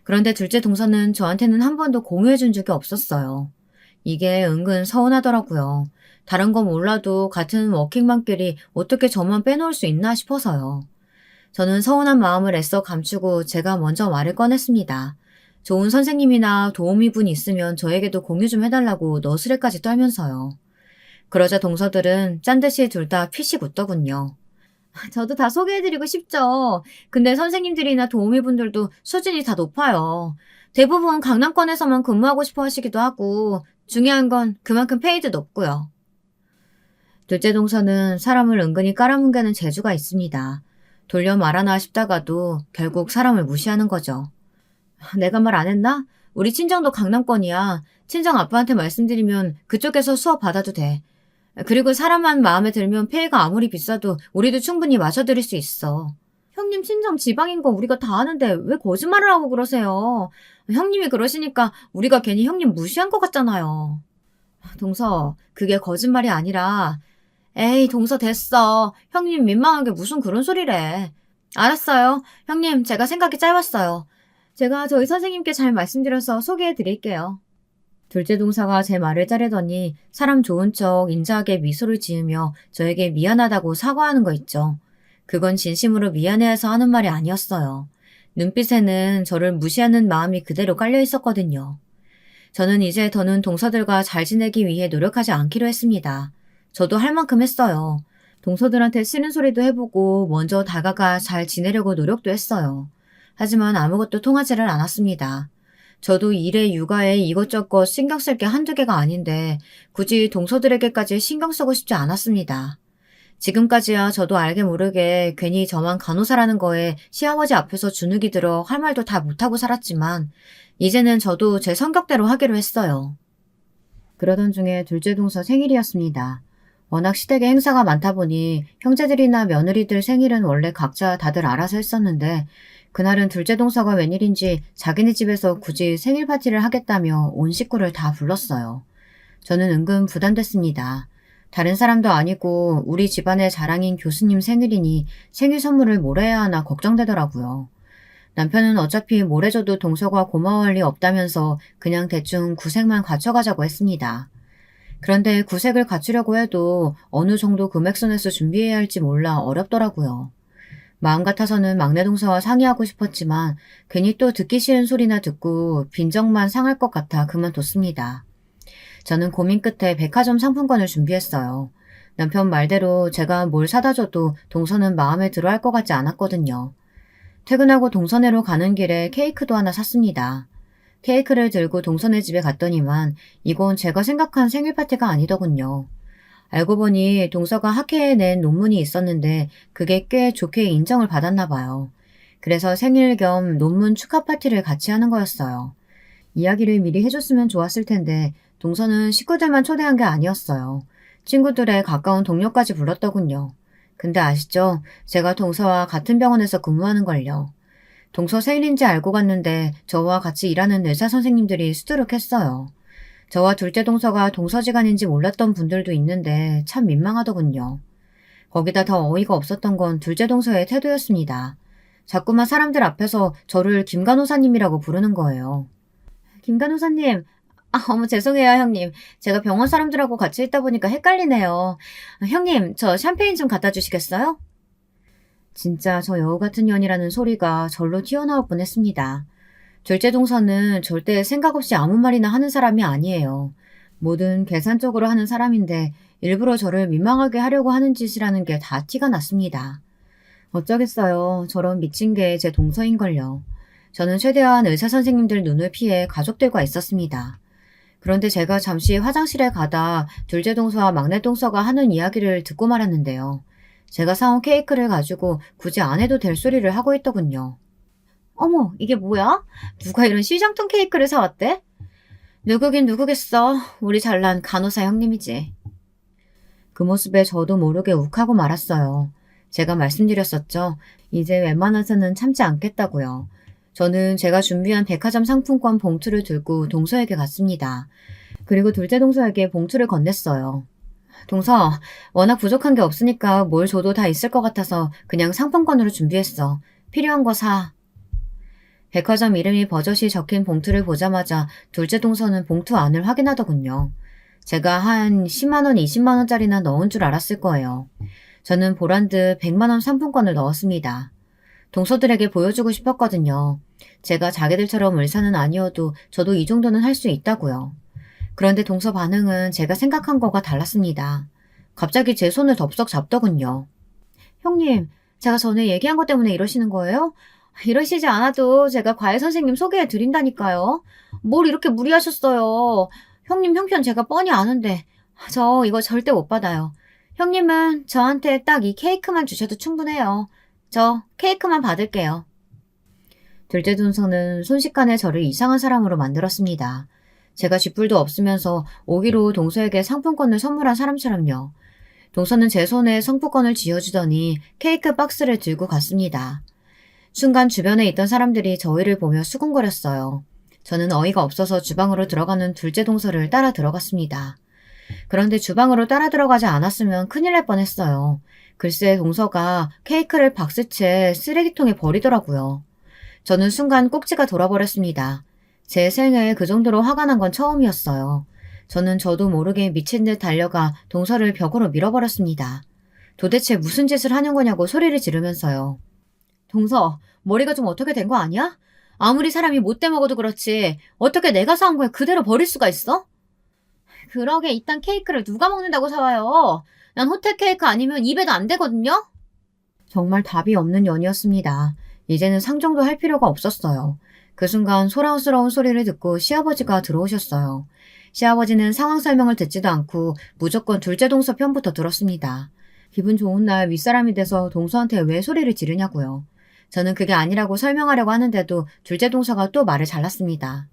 그런데 둘째 동서는 저한테는 한 번도 공유해준 적이 없었어요. 이게 은근 서운하더라고요. 다른 거 몰라도 같은 워킹맘끼리 어떻게 저만 빼놓을 수 있나 싶어서요. 저는 서운한 마음을 애써 감추고 제가 먼저 말을 꺼냈습니다. 좋은 선생님이나 도우미분 있으면 저에게도 공유 좀 해달라고 너스레까지 떨면서요. 그러자 동서들은 짠듯이 둘 다 피식 웃더군요. 저도 다 소개해드리고 싶죠. 근데 선생님들이나 도우미분들도 수준이 다 높아요. 대부분 강남권에서만 근무하고 싶어 하시기도 하고 중요한 건 그만큼 페이도 높고요. 둘째 동서는 사람을 은근히 깔아뭉개는 재주가 있습니다. 돌려 말하나 싶다가도 결국 사람을 무시하는 거죠. 내가 말 안 했나? 우리 친정도 강남권이야. 친정 아빠한테 말씀드리면 그쪽에서 수업 받아도 돼. 그리고 사람만 마음에 들면 페이가 아무리 비싸도 우리도 충분히 마셔드릴 수 있어. 형님 친정 지방인 거 우리가 다 아는데 왜 거짓말을 하고 그러세요? 형님이 그러시니까 우리가 괜히 형님 무시한 것 같잖아요. 동서, 그게 거짓말이 아니라 에이, 동서 됐어. 형님 민망하게 무슨 그런 소리래. 알았어요. 형님, 제가 생각이 짧았어요. 제가 저희 선생님께 잘 말씀드려서 소개해드릴게요. 둘째 동서가 제 말을 자르더니 사람 좋은 척 인자하게 미소를 지으며 저에게 미안하다고 사과하는 거 있죠. 그건 진심으로 미안해해서 하는 말이 아니었어요. 눈빛에는 저를 무시하는 마음이 그대로 깔려 있었거든요. 저는 이제 더는 동서들과 잘 지내기 위해 노력하지 않기로 했습니다. 저도 할 만큼 했어요. 동서들한테 싫은 소리도 해보고 먼저 다가가 잘 지내려고 노력도 했어요. 하지만 아무것도 통하지를 않았습니다. 저도 일에 육아에 이것저것 신경 쓸 게 한두 개가 아닌데 굳이 동서들에게까지 신경 쓰고 싶지 않았습니다. 지금까지야 저도 알게 모르게 괜히 저만 간호사라는 거에 시아버지 앞에서 주눅이 들어 할 말도 다 못하고 살았지만 이제는 저도 제 성격대로 하기로 했어요. 그러던 중에 둘째 동서 생일이었습니다. 워낙 시댁에 행사가 많다 보니 형제들이나 며느리들 생일은 원래 각자 다들 알아서 했었는데 그날은 둘째 동서가 웬일인지 자기네 집에서 굳이 생일 파티를 하겠다며 온 식구를 다 불렀어요. 저는 은근 부담됐습니다. 다른 사람도 아니고 우리 집안의 자랑인 교수님 생일이니 생일 선물을 뭘 해야 하나 걱정되더라고요. 남편은 어차피 뭘 해줘도 동서가 고마워할 리 없다면서 그냥 대충 구색만 갖춰가자고 했습니다. 그런데 구색을 갖추려고 해도 어느 정도 금액선에서 준비해야 할지 몰라 어렵더라고요. 마음 같아서는 막내 동서와 상의하고 싶었지만 괜히 또 듣기 싫은 소리나 듣고 빈정만 상할 것 같아 그만뒀습니다. 저는 고민 끝에 백화점 상품권을 준비했어요. 남편 말대로 제가 뭘 사다 줘도 동서는 마음에 들어 할 것 같지 않았거든요. 퇴근하고 동서네로 가는 길에 케이크도 하나 샀습니다. 케이크를 들고 동서네 집에 갔더니만 이건 제가 생각한 생일 파티가 아니더군요. 알고 보니 동서가 학회에 낸 논문이 있었는데 그게 꽤 좋게 인정을 받았나 봐요. 그래서 생일 겸 논문 축하 파티를 같이 하는 거였어요. 이야기를 미리 해줬으면 좋았을 텐데 동서는 식구들만 초대한 게 아니었어요. 친구들의 가까운 동료까지 불렀더군요. 근데 아시죠? 제가 동서와 같은 병원에서 근무하는 걸요. 동서 생일인지 알고 갔는데 저와 같이 일하는 의사 선생님들이 수두룩했어요. 저와 둘째 동서가 동서지간인지 몰랐던 분들도 있는데 참 민망하더군요. 거기다 더 어이가 없었던 건 둘째 동서의 태도였습니다. 자꾸만 사람들 앞에서 저를 김 간호사님이라고 부르는 거예요. 김 간호사님, 어머 죄송해요 형님. 제가 병원 사람들하고 같이 있다 보니까 헷갈리네요. 형님, 저 샴페인 좀 갖다 주시겠어요? 진짜 저 여우 같은 년이라는 소리가 절로 튀어나올 뻔했습니다. 둘째 동서는 절대 생각 없이 아무 말이나 하는 사람이 아니에요. 뭐든 계산적으로 하는 사람인데 일부러 저를 민망하게 하려고 하는 짓이라는 게 다 티가 났습니다. 어쩌겠어요. 저런 미친 게 제 동서인걸요. 저는 최대한 의사 선생님들 눈을 피해 가족들과 있었습니다. 그런데 제가 잠시 화장실에 가다 둘째 동서와 막내 동서가 하는 이야기를 듣고 말았는데요. 제가 사온 케이크를 가지고 굳이 안 해도 될 소리를 하고 있더군요. 어머, 이게 뭐야? 누가 이런 시장통 케이크를 사왔대? 누구긴 누구겠어. 우리 잘난 간호사 형님이지. 그 모습에 저도 모르게 욱하고 말았어요. 제가 말씀드렸었죠. 이제 웬만해서는 참지 않겠다고요. 저는 제가 준비한 백화점 상품권 봉투를 들고 동서에게 갔습니다. 그리고 둘째 동서에게 봉투를 건넸어요. 동서, 워낙 부족한 게 없으니까 뭘 줘도 다 있을 것 같아서 그냥 상품권으로 준비했어. 필요한 거 사. 백화점 이름이 버젓이 적힌 봉투를 보자마자 둘째 동서는 봉투 안을 확인하더군요. 제가 한 10만 원, 20만 원짜리나 넣은 줄 알았을 거예요. 저는 보란듯 100만 원 상품권을 넣었습니다. 동서들에게 보여주고 싶었거든요. 제가 자기들처럼 의사는 아니어도 저도 이 정도는 할 수 있다고요. 그런데 동서 반응은 제가 생각한 거가 달랐습니다. 갑자기 제 손을 덥석 잡더군요. 형님, 제가 전에 얘기한 것 때문에 이러시는 거예요? 이러시지 않아도 제가 과외 선생님 소개해 드린다니까요. 뭘 이렇게 무리하셨어요. 형님 형편 제가 뻔히 아는데 저 이거 절대 못 받아요. 형님은 저한테 딱 이 케이크만 주셔도 충분해요. 저 케이크만 받을게요. 둘째 동서는 순식간에 저를 이상한 사람으로 만들었습니다. 제가 쥐뿔도 없으면서 오기로 동서에게 상품권을 선물한 사람처럼요. 동서는 제 손에 상품권을 쥐어주더니 케이크 박스를 들고 갔습니다. 순간 주변에 있던 사람들이 저희를 보며 수군거렸어요. 저는 어이가 없어서 주방으로 들어가는 둘째 동서를 따라 들어갔습니다. 그런데 주방으로 따라 들어가지 않았으면 큰일 날 뻔했어요. 글쎄 동서가 케이크를 박스채 쓰레기통에 버리더라고요. 저는 순간 꼭지가 돌아버렸습니다. 제 생에 그 정도로 화가 난 건 처음이었어요. 저도 모르게 미친 듯 달려가 동서를 벽으로 밀어버렸습니다. 도대체 무슨 짓을 하는 거냐고 소리를 지르면서요. 동서, 머리가 좀 어떻게 된 거 아니야? 아무리 사람이 못돼 먹어도 그렇지 어떻게 내가 사온 걸 그대로 버릴 수가 있어? 그러게 이딴 케이크를 누가 먹는다고 사와요? 난 호텔 케이크 아니면 입에도 안 되거든요? 정말 답이 없는 연이었습니다. 이제는 상종도 할 필요가 없었어요. 그 순간 소란스러운 소리를 듣고 시아버지가 들어오셨어요. 시아버지는 상황 설명을 듣지도 않고 무조건 둘째 동서 편부터 들었습니다. 기분 좋은 날 윗사람이 돼서 동서한테 왜 소리를 지르냐고요. 저는 그게 아니라고 설명하려고 하는데도 둘째 동서가 또 말을 잘랐습니다.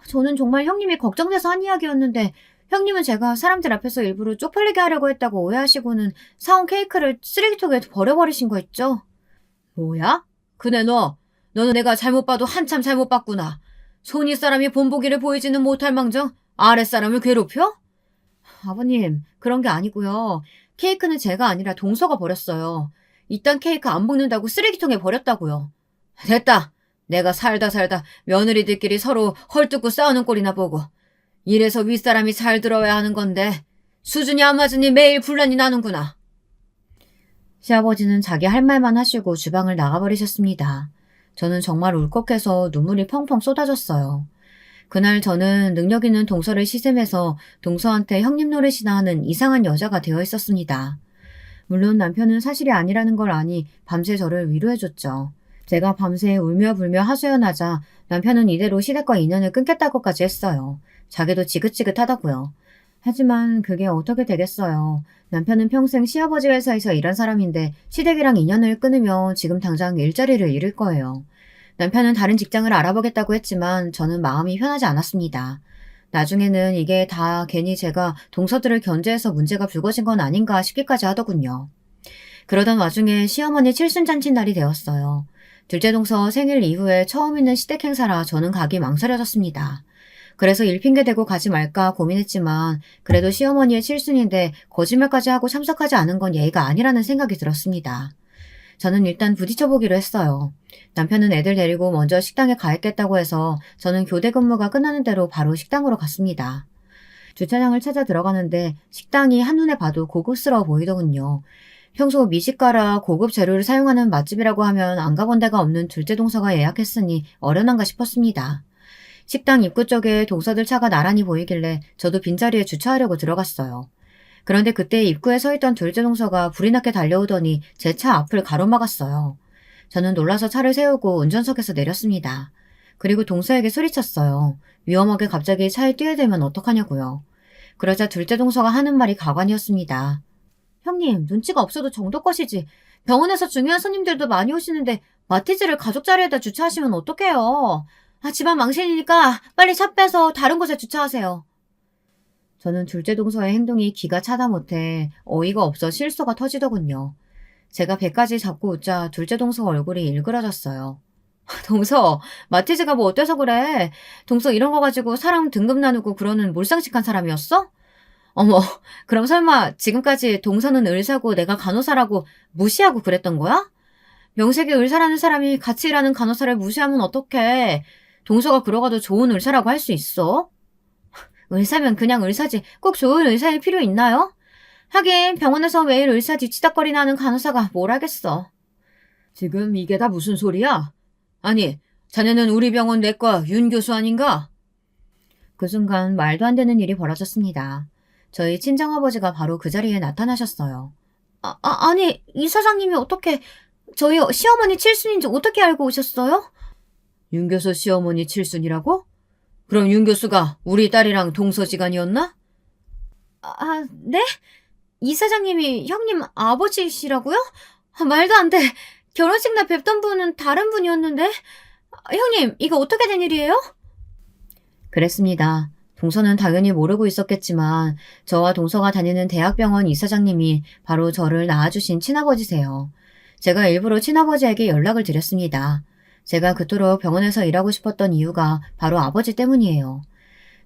저는 정말 형님이 걱정돼서 한 이야기였는데 형님은 제가 사람들 앞에서 일부러 쪽팔리게 하려고 했다고 오해하시고는 사온 케이크를 쓰레기통에 버려버리신 거 있죠? 뭐야? 그네 너는 내가 잘못 봐도 한참 잘못 봤구나. 손윗 사람이 본보기를 보이지는 못할 망정 아랫사람을 괴롭혀? 아버님, 그런 게 아니고요. 케이크는 제가 아니라 동서가 버렸어요. 이딴 케이크 안 먹는다고 쓰레기통에 버렸다고요. 됐다. 내가 살다 며느리들끼리 서로 헐뜯고 싸우는 꼴이나 보고. 이래서 윗사람이 잘 들어야 하는 건데 수준이 안 맞으니 매일 분란이 나는구나. 시아버지는 자기 할 말만 하시고 주방을 나가버리셨습니다. 저는 정말 울컥해서 눈물이 펑펑 쏟아졌어요. 그날 저는 능력 있는 동서를 시샘해서 동서한테 형님 노릇이나 하는 이상한 여자가 되어 있었습니다. 물론 남편은 사실이 아니라는 걸 아니 밤새 저를 위로해줬죠. 제가 밤새 울며 불며 하소연하자 남편은 이대로 시댁과 인연을 끊겠다고까지 했어요. 자기도 지긋지긋하다고요. 하지만 그게 어떻게 되겠어요. 남편은 평생 시아버지 회사에서 일한 사람인데 시댁이랑 인연을 끊으면 지금 당장 일자리를 잃을 거예요. 남편은 다른 직장을 알아보겠다고 했지만 저는 마음이 편하지 않았습니다. 나중에는 이게 다 괜히 제가 동서들을 견제해서 문제가 불거진 건 아닌가 싶기까지 하더군요. 그러던 와중에 시어머니 칠순잔치 날이 되었어요. 둘째 동서 생일 이후에 처음 있는 시댁 행사라 저는 가기 망설여졌습니다. 그래서 일 핑계대고 가지 말까 고민했지만 그래도 시어머니의 칠순인데 거짓말까지 하고 참석하지 않은 건 예의가 아니라는 생각이 들었습니다. 저는 일단 부딪혀보기로 했어요. 남편은 애들 데리고 먼저 식당에 가 있겠다고 해서 저는 교대 근무가 끝나는 대로 바로 식당으로 갔습니다. 주차장을 찾아 들어가는데 식당이 한눈에 봐도 고급스러워 보이더군요. 평소 미식가라 고급 재료를 사용하는 맛집이라고 하면 안 가본 데가 없는 둘째 동서가 예약했으니 어련한가 싶었습니다. 식당 입구 쪽에 동서들 차가 나란히 보이길래 저도 빈자리에 주차하려고 들어갔어요. 그런데 그때 입구에 서 있던 둘째 동서가 불이 나게 달려오더니 제 차 앞을 가로막았어요. 저는 놀라서 차를 세우고 운전석에서 내렸습니다. 그리고 동서에게 소리쳤어요. 위험하게 갑자기 차에 뛰어들면 어떡하냐고요. 그러자 둘째 동서가 하는 말이 가관이었습니다. 형님, 눈치가 없어도 정도껏이지. 병원에서 중요한 손님들도 많이 오시는데 마티즈를 가족 자리에다 주차하시면 어떡해요. 집안 망신이니까 빨리 차 빼서 다른 곳에 주차하세요. 저는 둘째 동서의 행동이 기가 차다 못해 어이가 없어 실소가 터지더군요. 제가 배까지 잡고 웃자 둘째 동서 얼굴이 일그러졌어요. 동서, 마티즈가 뭐 어때서 그래? 동서 이런 거 가지고 사람 등급 나누고 그러는 몰상식한 사람이었어? 어머, 그럼 설마 지금까지 동서는 의사고 내가 간호사라고 무시하고 그랬던 거야? 명색이 의사라는 사람이 같이 일하는 간호사를 무시하면 어떡해. 동서가 그러가도 좋은 의사라고 할 수 있어? 의사면 그냥 의사지 꼭 좋은 의사일 필요 있나요? 하긴 병원에서 매일 의사 뒤치다거리나 하는 간호사가 뭘 하겠어. 지금 이게 다 무슨 소리야? 아니, 자네는 우리 병원 내과 윤 교수 아닌가? 그 순간 말도 안 되는 일이 벌어졌습니다. 저희 친정아버지가 바로 그 자리에 나타나셨어요. 아니, 이 사장님이 어떻게 저희 시어머니 칠순인지 어떻게 알고 오셨어요? 윤 교수 시어머니 칠순이라고? 그럼 윤 교수가 우리 딸이랑 동서지간이었나? 네? 이 사장님이 형님 아버지시라고요? 말도 안 돼. 결혼식 날 뵙던 분은 다른 분이었는데. 형님, 이거 어떻게 된 일이에요? 그랬습니다. 동서는 당연히 모르고 있었겠지만 저와 동서가 다니는 대학병원 이사장님이 바로 저를 낳아주신 친아버지세요. 제가 일부러 친아버지에게 연락을 드렸습니다. 제가 그토록 병원에서 일하고 싶었던 이유가 바로 아버지 때문이에요.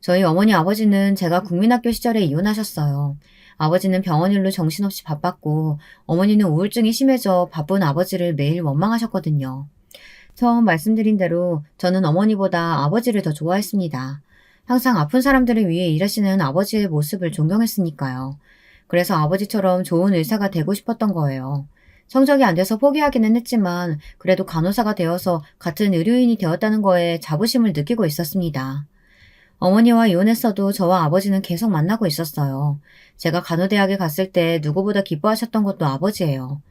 저희 어머니 아버지는 제가 국민학교 시절에 이혼하셨어요. 아버지는 병원 일로 정신없이 바빴고 어머니는 우울증이 심해져 바쁜 아버지를 매일 원망하셨거든요. 처음 말씀드린 대로 저는 어머니보다 아버지를 더 좋아했습니다. 항상 아픈 사람들을 위해 일하시는 아버지의 모습을 존경했으니까요. 그래서 아버지처럼 좋은 의사가 되고 싶었던 거예요. 성적이 안 돼서 포기하기는 했지만 그래도 간호사가 되어서 같은 의료인이 되었다는 거에 자부심을 느끼고 있었습니다. 어머니와 이혼했어도 저와 아버지는 계속 만나고 있었어요. 제가 간호대학에 갔을 때 누구보다 기뻐하셨던 것도 아버지예요.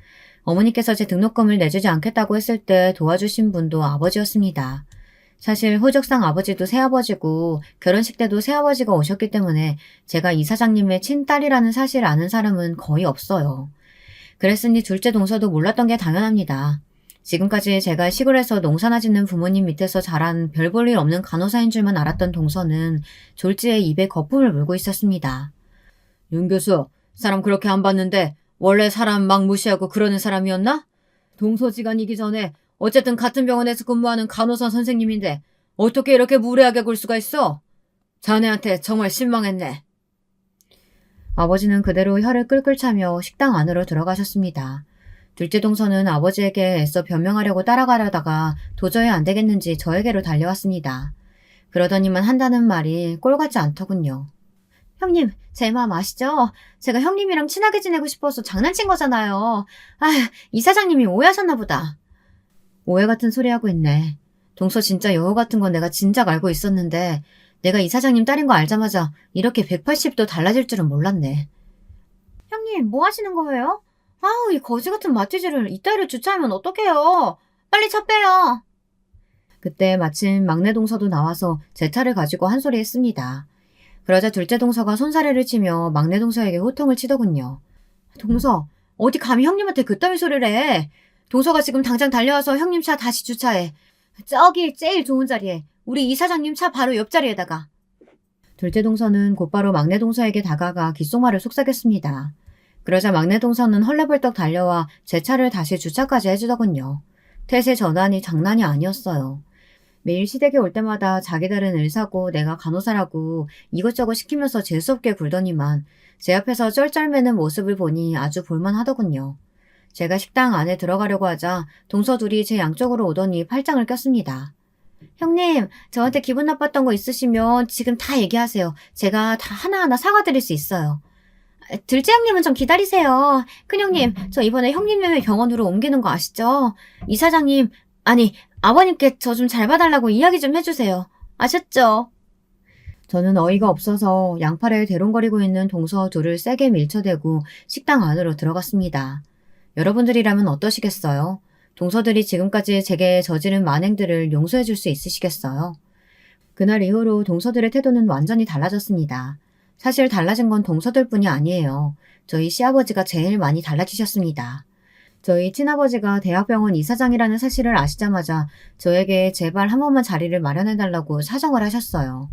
어머니께서 제 등록금을 내주지 않겠다고 했을 때 도와주신 분도 아버지였습니다. 사실 호적상 아버지도 새아버지고 결혼식 때도 새아버지가 오셨기 때문에 제가 이사장님의 친딸이라는 사실을 아는 사람은 거의 없어요. 그랬으니 둘째 동서도 몰랐던 게 당연합니다. 지금까지 제가 시골에서 농사나 짓는 부모님 밑에서 자란 별 볼 일 없는 간호사인 줄만 알았던 동서는 졸지에 입에 거품을 물고 있었습니다. 윤 교수, 사람 그렇게 안 봤는데 원래 사람 막 무시하고 그러는 사람이었나? 동서지간이기 전에 어쨌든 같은 병원에서 근무하는 간호사 선생님인데 어떻게 이렇게 무례하게 굴 수가 있어? 자네한테 정말 실망했네. 아버지는 그대로 혀를 끌끌 차며 식당 안으로 들어가셨습니다. 둘째 동서는 아버지에게 애써 변명하려고 따라가려다가 도저히 안 되겠는지 저에게로 달려왔습니다. 그러더니만 한다는 말이 꼴같지 않더군요. 형님, 제 마음 아시죠? 제가 형님이랑 친하게 지내고 싶어서 장난친 거잖아요. 아휴, 이사장님이 오해하셨나 보다. 오해 같은 소리 하고 있네. 동서 진짜 여우 같은 건 내가 진작 알고 있었는데 내가 이사장님 딸인 거 알자마자 이렇게 180도 달라질 줄은 몰랐네. 형님, 뭐 하시는 거예요? 아우, 이 거지 같은 마티즈를 이따위로 주차하면 어떡해요? 빨리 차 빼요. 그때 마침 막내 동서도 나와서 제 차를 가지고 한 소리 했습니다. 그러자 둘째 동서가 손사래를 치며 막내 동서에게 호통을 치더군요. 동서, 어디 감히 형님한테 그따위 소리를 해. 동서가 지금 당장 달려와서 형님 차 다시 주차해. 저기 제일 좋은 자리에. 우리 이사장님 차 바로 옆자리에다가. 둘째 동서는 곧바로 막내 동서에게 다가가 귓속말을 속삭였습니다. 그러자 막내 동서는 헐레벌떡 달려와 제 차를 다시 주차까지 해주더군요. 태세 전환이 장난이 아니었어요. 매일 시댁에 올 때마다 자기들은 의사고 내가 간호사라고 이것저것 시키면서 재수없게 굴더니만 제 앞에서 쩔쩔매는 모습을 보니 아주 볼만하더군요. 제가 식당 안에 들어가려고 하자 동서 둘이 제 양쪽으로 오더니 팔짱을 꼈습니다. 형님, 저한테 기분 나빴던 거 있으시면 지금 다 얘기하세요. 제가 다 하나하나 사과드릴 수 있어요. 둘째 형님은 좀 기다리세요. 큰형님, 저 이번에 형님을 병원으로 옮기는 거 아시죠? 이사장님, 아니, 아버님께 저 좀 잘 봐달라고 이야기 좀 해주세요. 아셨죠? 저는 어이가 없어서 양팔에 대롱거리고 있는 동서 둘을 세게 밀쳐대고 식당 안으로 들어갔습니다. 여러분들이라면 어떠시겠어요? 동서들이 지금까지 제게 저지른 만행들을 용서해 줄 수 있으시겠어요? 그날 이후로 동서들의 태도는 완전히 달라졌습니다. 사실 달라진 건 동서들뿐이 아니에요. 저희 시아버지가 제일 많이 달라지셨습니다. 저희 친아버지가 대학병원 이사장이라는 사실을 아시자마자 저에게 제발 한 번만 자리를 마련해달라고 사정을 하셨어요.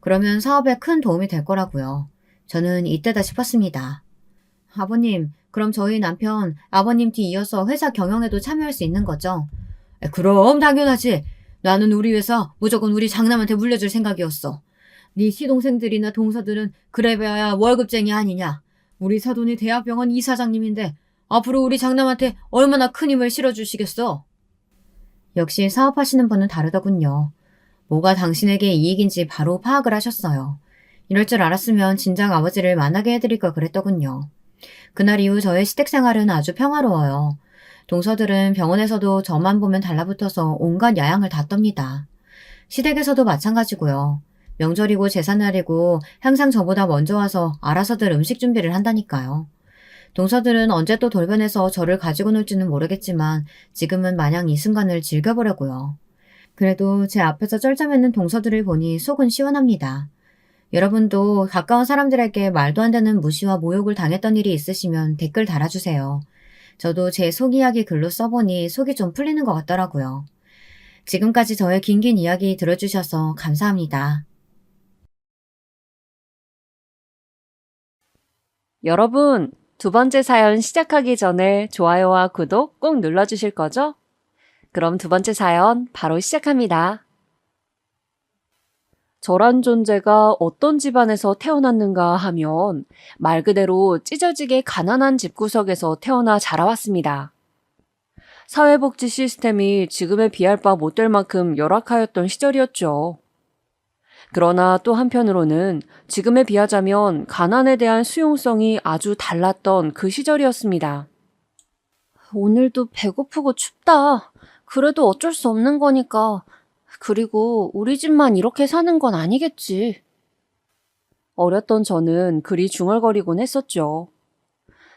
그러면 사업에 큰 도움이 될 거라고요. 저는 이때다 싶었습니다. 아버님, 그럼 저희 남편 아버님 뒤 이어서 회사 경영에도 참여할 수 있는 거죠? 그럼 당연하지. 나는 우리 회사 무조건 우리 장남한테 물려줄 생각이었어. 네 시동생들이나 동서들은 그래봐야 월급쟁이 아니냐. 우리 사돈이 대학병원 이사장님인데 앞으로 우리 장남한테 얼마나 큰 힘을 실어주시겠어? 역시 사업하시는 분은 다르더군요. 뭐가 당신에게 이익인지 바로 파악을 하셨어요. 이럴 줄 알았으면 진작 아버지를 만나게 해드릴 걸 그랬더군요. 그날 이후 저의 시댁 생활은 아주 평화로워요. 동서들은 병원에서도 저만 보면 달라붙어서 온갖 야양을 다 떱니다. 시댁에서도 마찬가지고요. 명절이고 제삿날이고 항상 저보다 먼저 와서 알아서들 음식 준비를 한다니까요. 동서들은 언제 또 돌변해서 저를 가지고 놀지는 모르겠지만 지금은 마냥 이 순간을 즐겨보려고요. 그래도 제 앞에서 쩔쩔매는 동서들을 보니 속은 시원합니다. 여러분도 가까운 사람들에게 말도 안 되는 무시와 모욕을 당했던 일이 있으시면 댓글 달아주세요. 저도 제 속 이야기 글로 써보니 속이 좀 풀리는 것 같더라고요. 지금까지 저의 긴긴 이야기 들어주셔서 감사합니다. 여러분, 두 번째 사연 시작하기 전에 좋아요와 구독 꼭 눌러주실 거죠? 그럼 두 번째 사연 바로 시작합니다. 저란 존재가 어떤 집안에서 태어났는가 하면 말 그대로 찢어지게 가난한 집구석에서 태어나 자라왔습니다. 사회복지 시스템이 지금에 비할 바 못될 만큼 열악하였던 시절이었죠. 그러나 또 한편으로는 지금에 비하자면 가난에 대한 수용성이 아주 달랐던 그 시절이었습니다. 오늘도 배고프고 춥다. 그래도 어쩔 수 없는 거니까. 그리고 우리 집만 이렇게 사는 건 아니겠지. 어렸던 저는 그리 중얼거리곤 했었죠.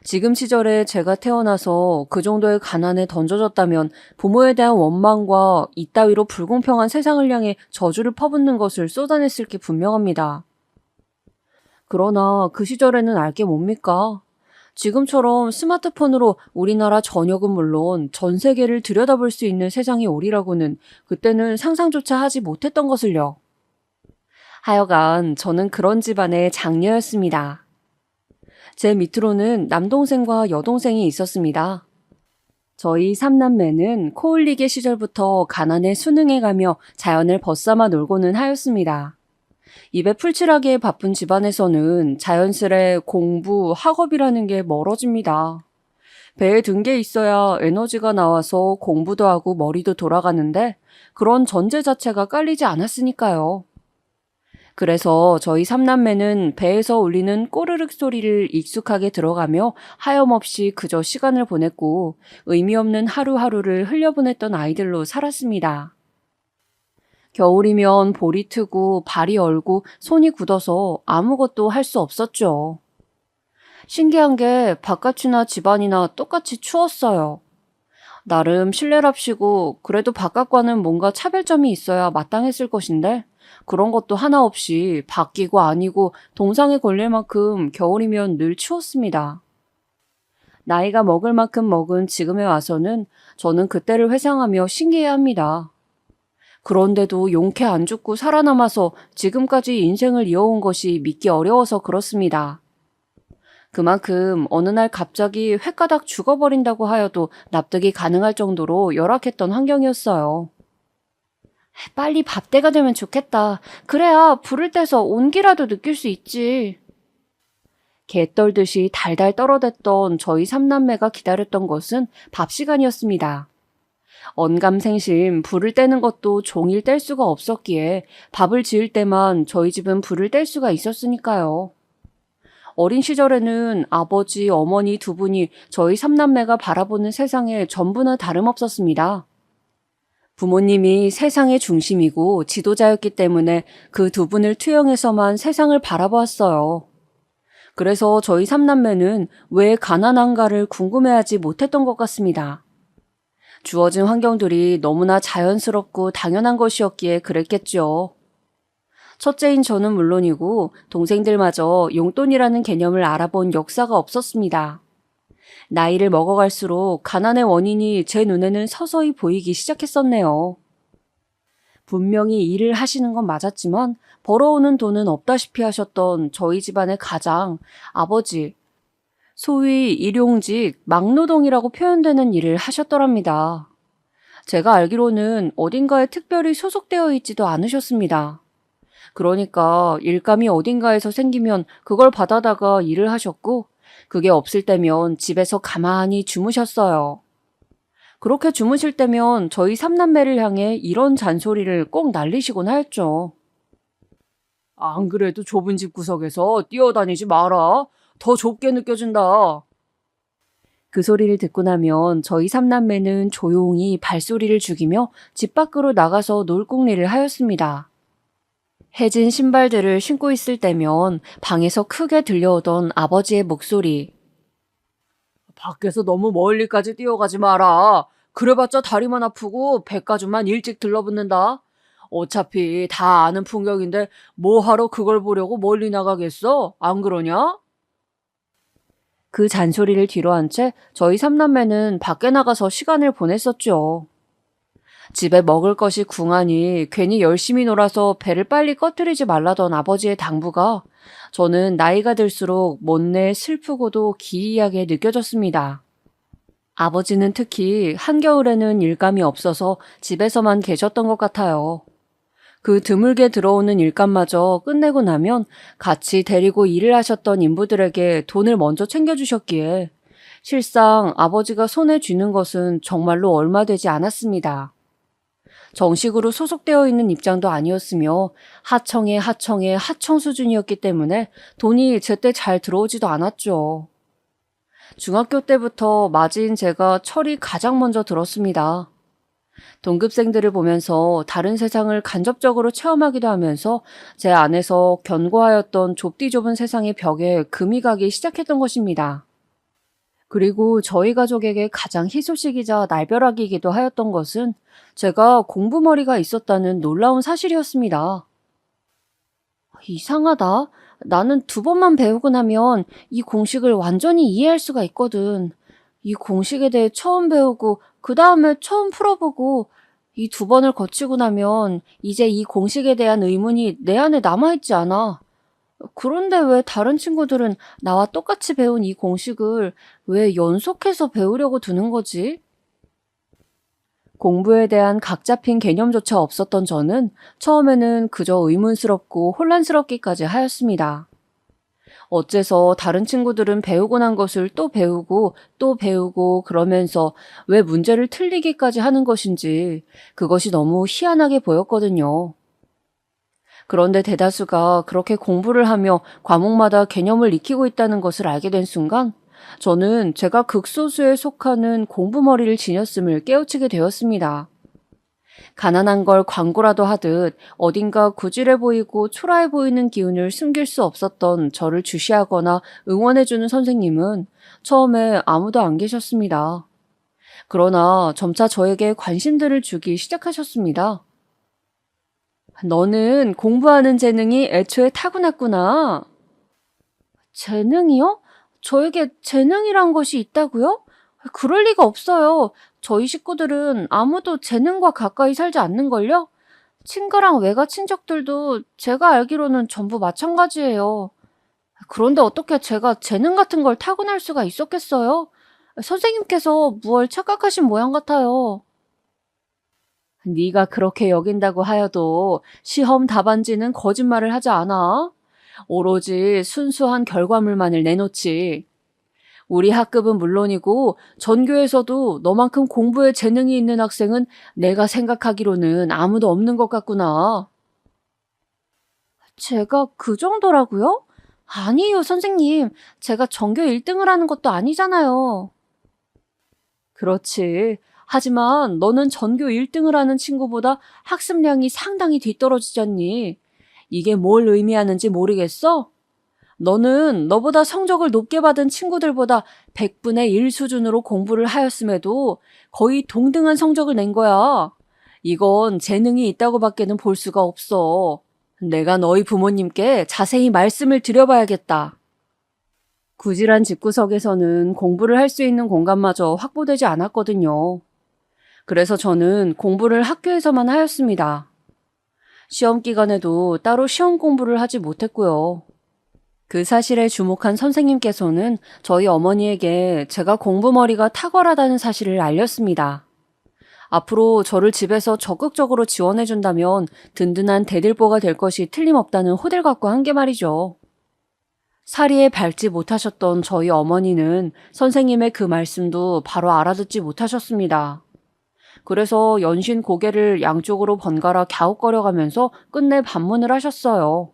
지금 시절에 제가 태어나서 그 정도의 가난에 던져졌다면 부모에 대한 원망과 이따위로 불공평한 세상을 향해 저주를 퍼붓는 것을 쏟아냈을 게 분명합니다. 그러나 그 시절에는 알 게 뭡니까? 지금처럼 스마트폰으로 우리나라 전역은 물론 전 세계를 들여다볼 수 있는 세상이 오리라고는 그때는 상상조차 하지 못했던 것을요. 하여간 저는 그런 집안의 장녀였습니다. 제 밑으로는 남동생과 여동생이 있었습니다. 저희 삼남매는 코올리게 시절부터 가난에 순응해가며 자연을 벗삼아 놀고는 하였습니다. 입에 풀칠하기에 바쁜 집안에서는 자연스레 공부, 학업이라는 게 멀어집니다. 배에 든 게 있어야 에너지가 나와서 공부도 하고 머리도 돌아가는데 그런 전제 자체가 깔리지 않았으니까요. 그래서 저희 삼남매는 배에서 울리는 꼬르륵 소리를 익숙하게 들어가며 하염없이 그저 시간을 보냈고 의미 없는 하루하루를 흘려보냈던 아이들로 살았습니다. 겨울이면 볼이 트고 발이 얼고 손이 굳어서 아무것도 할 수 없었죠. 신기한 게 바깥이나 집안이나 똑같이 추웠어요. 나름 실내랍시고 그래도 바깥과는 뭔가 차별점이 있어야 마땅했을 것인데 그런 것도 하나 없이 바뀌고 아니고 동상에 걸릴 만큼 겨울이면 늘 추웠습니다. 나이가 먹을 만큼 먹은 지금에 와서는 저는 그때를 회상하며 신기해합니다. 그런데도 용케 안 죽고 살아남아서 지금까지 인생을 이어온 것이 믿기 어려워서 그렇습니다. 그만큼 어느 날 갑자기 횟가닥 죽어버린다고 하여도 납득이 가능할 정도로 열악했던 환경이었어요. 빨리 밥때가 되면 좋겠다. 그래야 불을 떼서 온기라도 느낄 수 있지. 개 떨듯이 달달 떨어댔던 저희 삼남매가 기다렸던 것은 밥 시간이었습니다. 언감생심 불을 떼는 것도 종일 뗄 수가 없었기에 밥을 지을 때만 저희 집은 불을 뗄 수가 있었으니까요. 어린 시절에는 아버지, 어머니 두 분이 저희 삼남매가 바라보는 세상에 전부나 다름없었습니다. 부모님이 세상의 중심이고 지도자였기 때문에 그 두 분을 투영해서만 세상을 바라보았어요. 그래서 저희 삼남매는 왜 가난한가를 궁금해하지 못했던 것 같습니다. 주어진 환경들이 너무나 자연스럽고 당연한 것이었기에 그랬겠죠. 첫째인 저는 물론이고 동생들마저 용돈이라는 개념을 알아본 역사가 없었습니다. 나이를 먹어갈수록 가난의 원인이 제 눈에는 서서히 보이기 시작했었네요. 분명히 일을 하시는 건 맞았지만 벌어오는 돈은 없다시피 하셨던 저희 집안의 가장, 아버지, 소위 일용직, 막노동이라고 표현되는 일을 하셨더랍니다. 제가 알기로는 어딘가에 특별히 소속되어 있지도 않으셨습니다. 그러니까 일감이 어딘가에서 생기면 그걸 받아다가 일을 하셨고 그게 없을 때면 집에서 가만히 주무셨어요. 그렇게 주무실 때면 저희 삼남매를 향해 이런 잔소리를 꼭 날리시곤 하였죠. 안 그래도 좁은 집 구석에서 뛰어다니지 마라. 더 좁게 느껴진다. 그 소리를 듣고 나면 저희 삼남매는 조용히 발소리를 죽이며 집 밖으로 나가서 놀궁리를 하였습니다. 해진 신발들을 신고 있을 때면 방에서 크게 들려오던 아버지의 목소리. 밖에서 너무 멀리까지 뛰어가지 마라. 그래봤자 다리만 아프고 배가죽만 일찍 들러붙는다. 어차피 다 아는 풍경인데 뭐하러 그걸 보려고 멀리 나가겠어? 안 그러냐? 그 잔소리를 뒤로한 채 저희 삼남매는 밖에 나가서 시간을 보냈었죠. 집에 먹을 것이 궁하니 괜히 열심히 놀아서 배를 빨리 꺼뜨리지 말라던 아버지의 당부가 저는 나이가 들수록 못내 슬프고도 기이하게 느껴졌습니다. 아버지는 특히 한겨울에는 일감이 없어서 집에서만 계셨던 것 같아요. 그 드물게 들어오는 일감마저 끝내고 나면 같이 데리고 일을 하셨던 인부들에게 돈을 먼저 챙겨주셨기에 실상 아버지가 손에 쥐는 것은 정말로 얼마 되지 않았습니다. 정식으로 소속되어 있는 입장도 아니었으며 하청의 하청 수준이었기 때문에 돈이 제때 잘 들어오지도 않았죠. 중학교 때부터 맞이인 제가 철이 가장 먼저 들었습니다. 동급생들을 보면서 다른 세상을 간접적으로 체험하기도 하면서 제 안에서 견고하였던 좁디 좁은 세상의 벽에 금이 가기 시작했던 것입니다. 그리고 저희 가족에게 가장 희소식이자 날벼락이기도 하였던 것은 제가 공부머리가 있었다는 놀라운 사실이었습니다. 이상하다. 나는 2번만 배우고 나면 이 공식을 완전히 이해할 수가 있거든. 이 공식에 대해 처음 배우고 그 다음에 처음 풀어보고 이 2번을 거치고 나면 이제 이 공식에 대한 의문이 내 안에 남아있지 않아. 그런데 왜 다른 친구들은 나와 똑같이 배운 이 공식을 왜 연속해서 배우려고 드는 거지? 공부에 대한 각 잡힌 개념조차 없었던 저는 처음에는 그저 의문스럽고 혼란스럽기까지 하였습니다. 어째서 다른 친구들은 배우고 난 것을 또 배우고 또 배우고 그러면서 왜 문제를 틀리기까지 하는 것인지 그것이 너무 희한하게 보였거든요. 그런데 대다수가 그렇게 공부를 하며 과목마다 개념을 익히고 있다는 것을 알게 된 순간 저는 제가 극소수에 속하는 공부머리를 지녔음을 깨우치게 되었습니다. 가난한 걸 광고라도 하듯 어딘가 구질해 보이고 초라해 보이는 기운을 숨길 수 없었던 저를 주시하거나 응원해주는 선생님은 처음에 아무도 안 계셨습니다. 그러나 점차 저에게 관심들을 주기 시작하셨습니다. 너는 공부하는 재능이 애초에 타고났구나. 재능이요? 저에게 재능이란 것이 있다고요? 그럴 리가 없어요. 저희 식구들은 아무도 재능과 가까이 살지 않는걸요? 친가랑 외가 친척들도 제가 알기로는 전부 마찬가지예요. 그런데 어떻게 제가 재능 같은 걸 타고날 수가 있었겠어요? 선생님께서 무얼 착각하신 모양 같아요. 네가 그렇게 여긴다고 하여도 시험 답안지는 거짓말을 하지 않아. 오로지 순수한 결과물만을 내놓지. 우리 학급은 물론이고 전교에서도 너만큼 공부에 재능이 있는 학생은 내가 생각하기로는 아무도 없는 것 같구나. 제가 그 정도라고요? 아니에요, 선생님. 제가 전교 1등을 하는 것도 아니잖아요. 그렇지. 하지만 너는 전교 1등을 하는 친구보다 학습량이 상당히 뒤떨어지잖니. 이게 뭘 의미하는지 모르겠어? 너는 너보다 성적을 높게 받은 친구들보다 100분의 1 수준으로 공부를 하였음에도 거의 동등한 성적을 낸 거야. 이건 재능이 있다고 밖에는 볼 수가 없어. 내가 너희 부모님께 자세히 말씀을 드려봐야겠다. 구질한 집구석에서는 공부를 할 수 있는 공간마저 확보되지 않았거든요. 그래서 저는 공부를 학교에서만 하였습니다. 시험 기간에도 따로 시험 공부를 하지 못했고요. 그 사실에 주목한 선생님께서는 저희 어머니에게 제가 공부머리가 탁월하다는 사실을 알렸습니다. 앞으로 저를 집에서 적극적으로 지원해준다면 든든한 대들보가 될 것이 틀림없다는 호들갑과 한게 말이죠. 사리에 밟지 못하셨던 저희 어머니는 선생님의 그 말씀도 바로 알아듣지 못하셨습니다. 그래서 연신 고개를 양쪽으로 번갈아 갸웃거려가면서 끝내 반문을 하셨어요.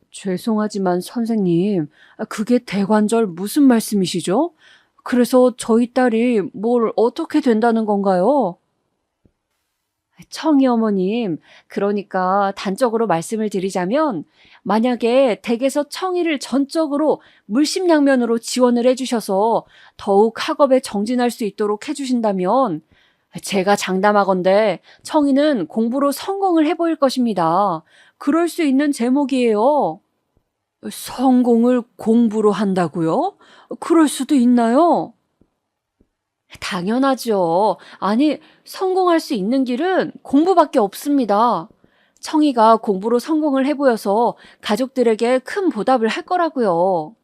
죄송하지만 선생님, 그게 대관절 무슨 말씀이시죠? 그래서 저희 딸이 뭘 어떻게 된다는 건가요? 청이 어머님, 그러니까 단적으로 말씀을 드리자면 만약에 댁에서 청이를 전적으로 물심양면으로 지원을 해주셔서 더욱 학업에 정진할 수 있도록 해주신다면 제가 장담하건대 청이는 공부로 성공을 해보일 것입니다. 그럴 수 있는 제목이에요. 성공을 공부로 한다고요? 그럴 수도 있나요? 당연하죠. 아니, 성공할 수 있는 길은 공부밖에 없습니다. 청이가 공부로 성공을 해보여서 가족들에게 큰 보답을 할 거라고요.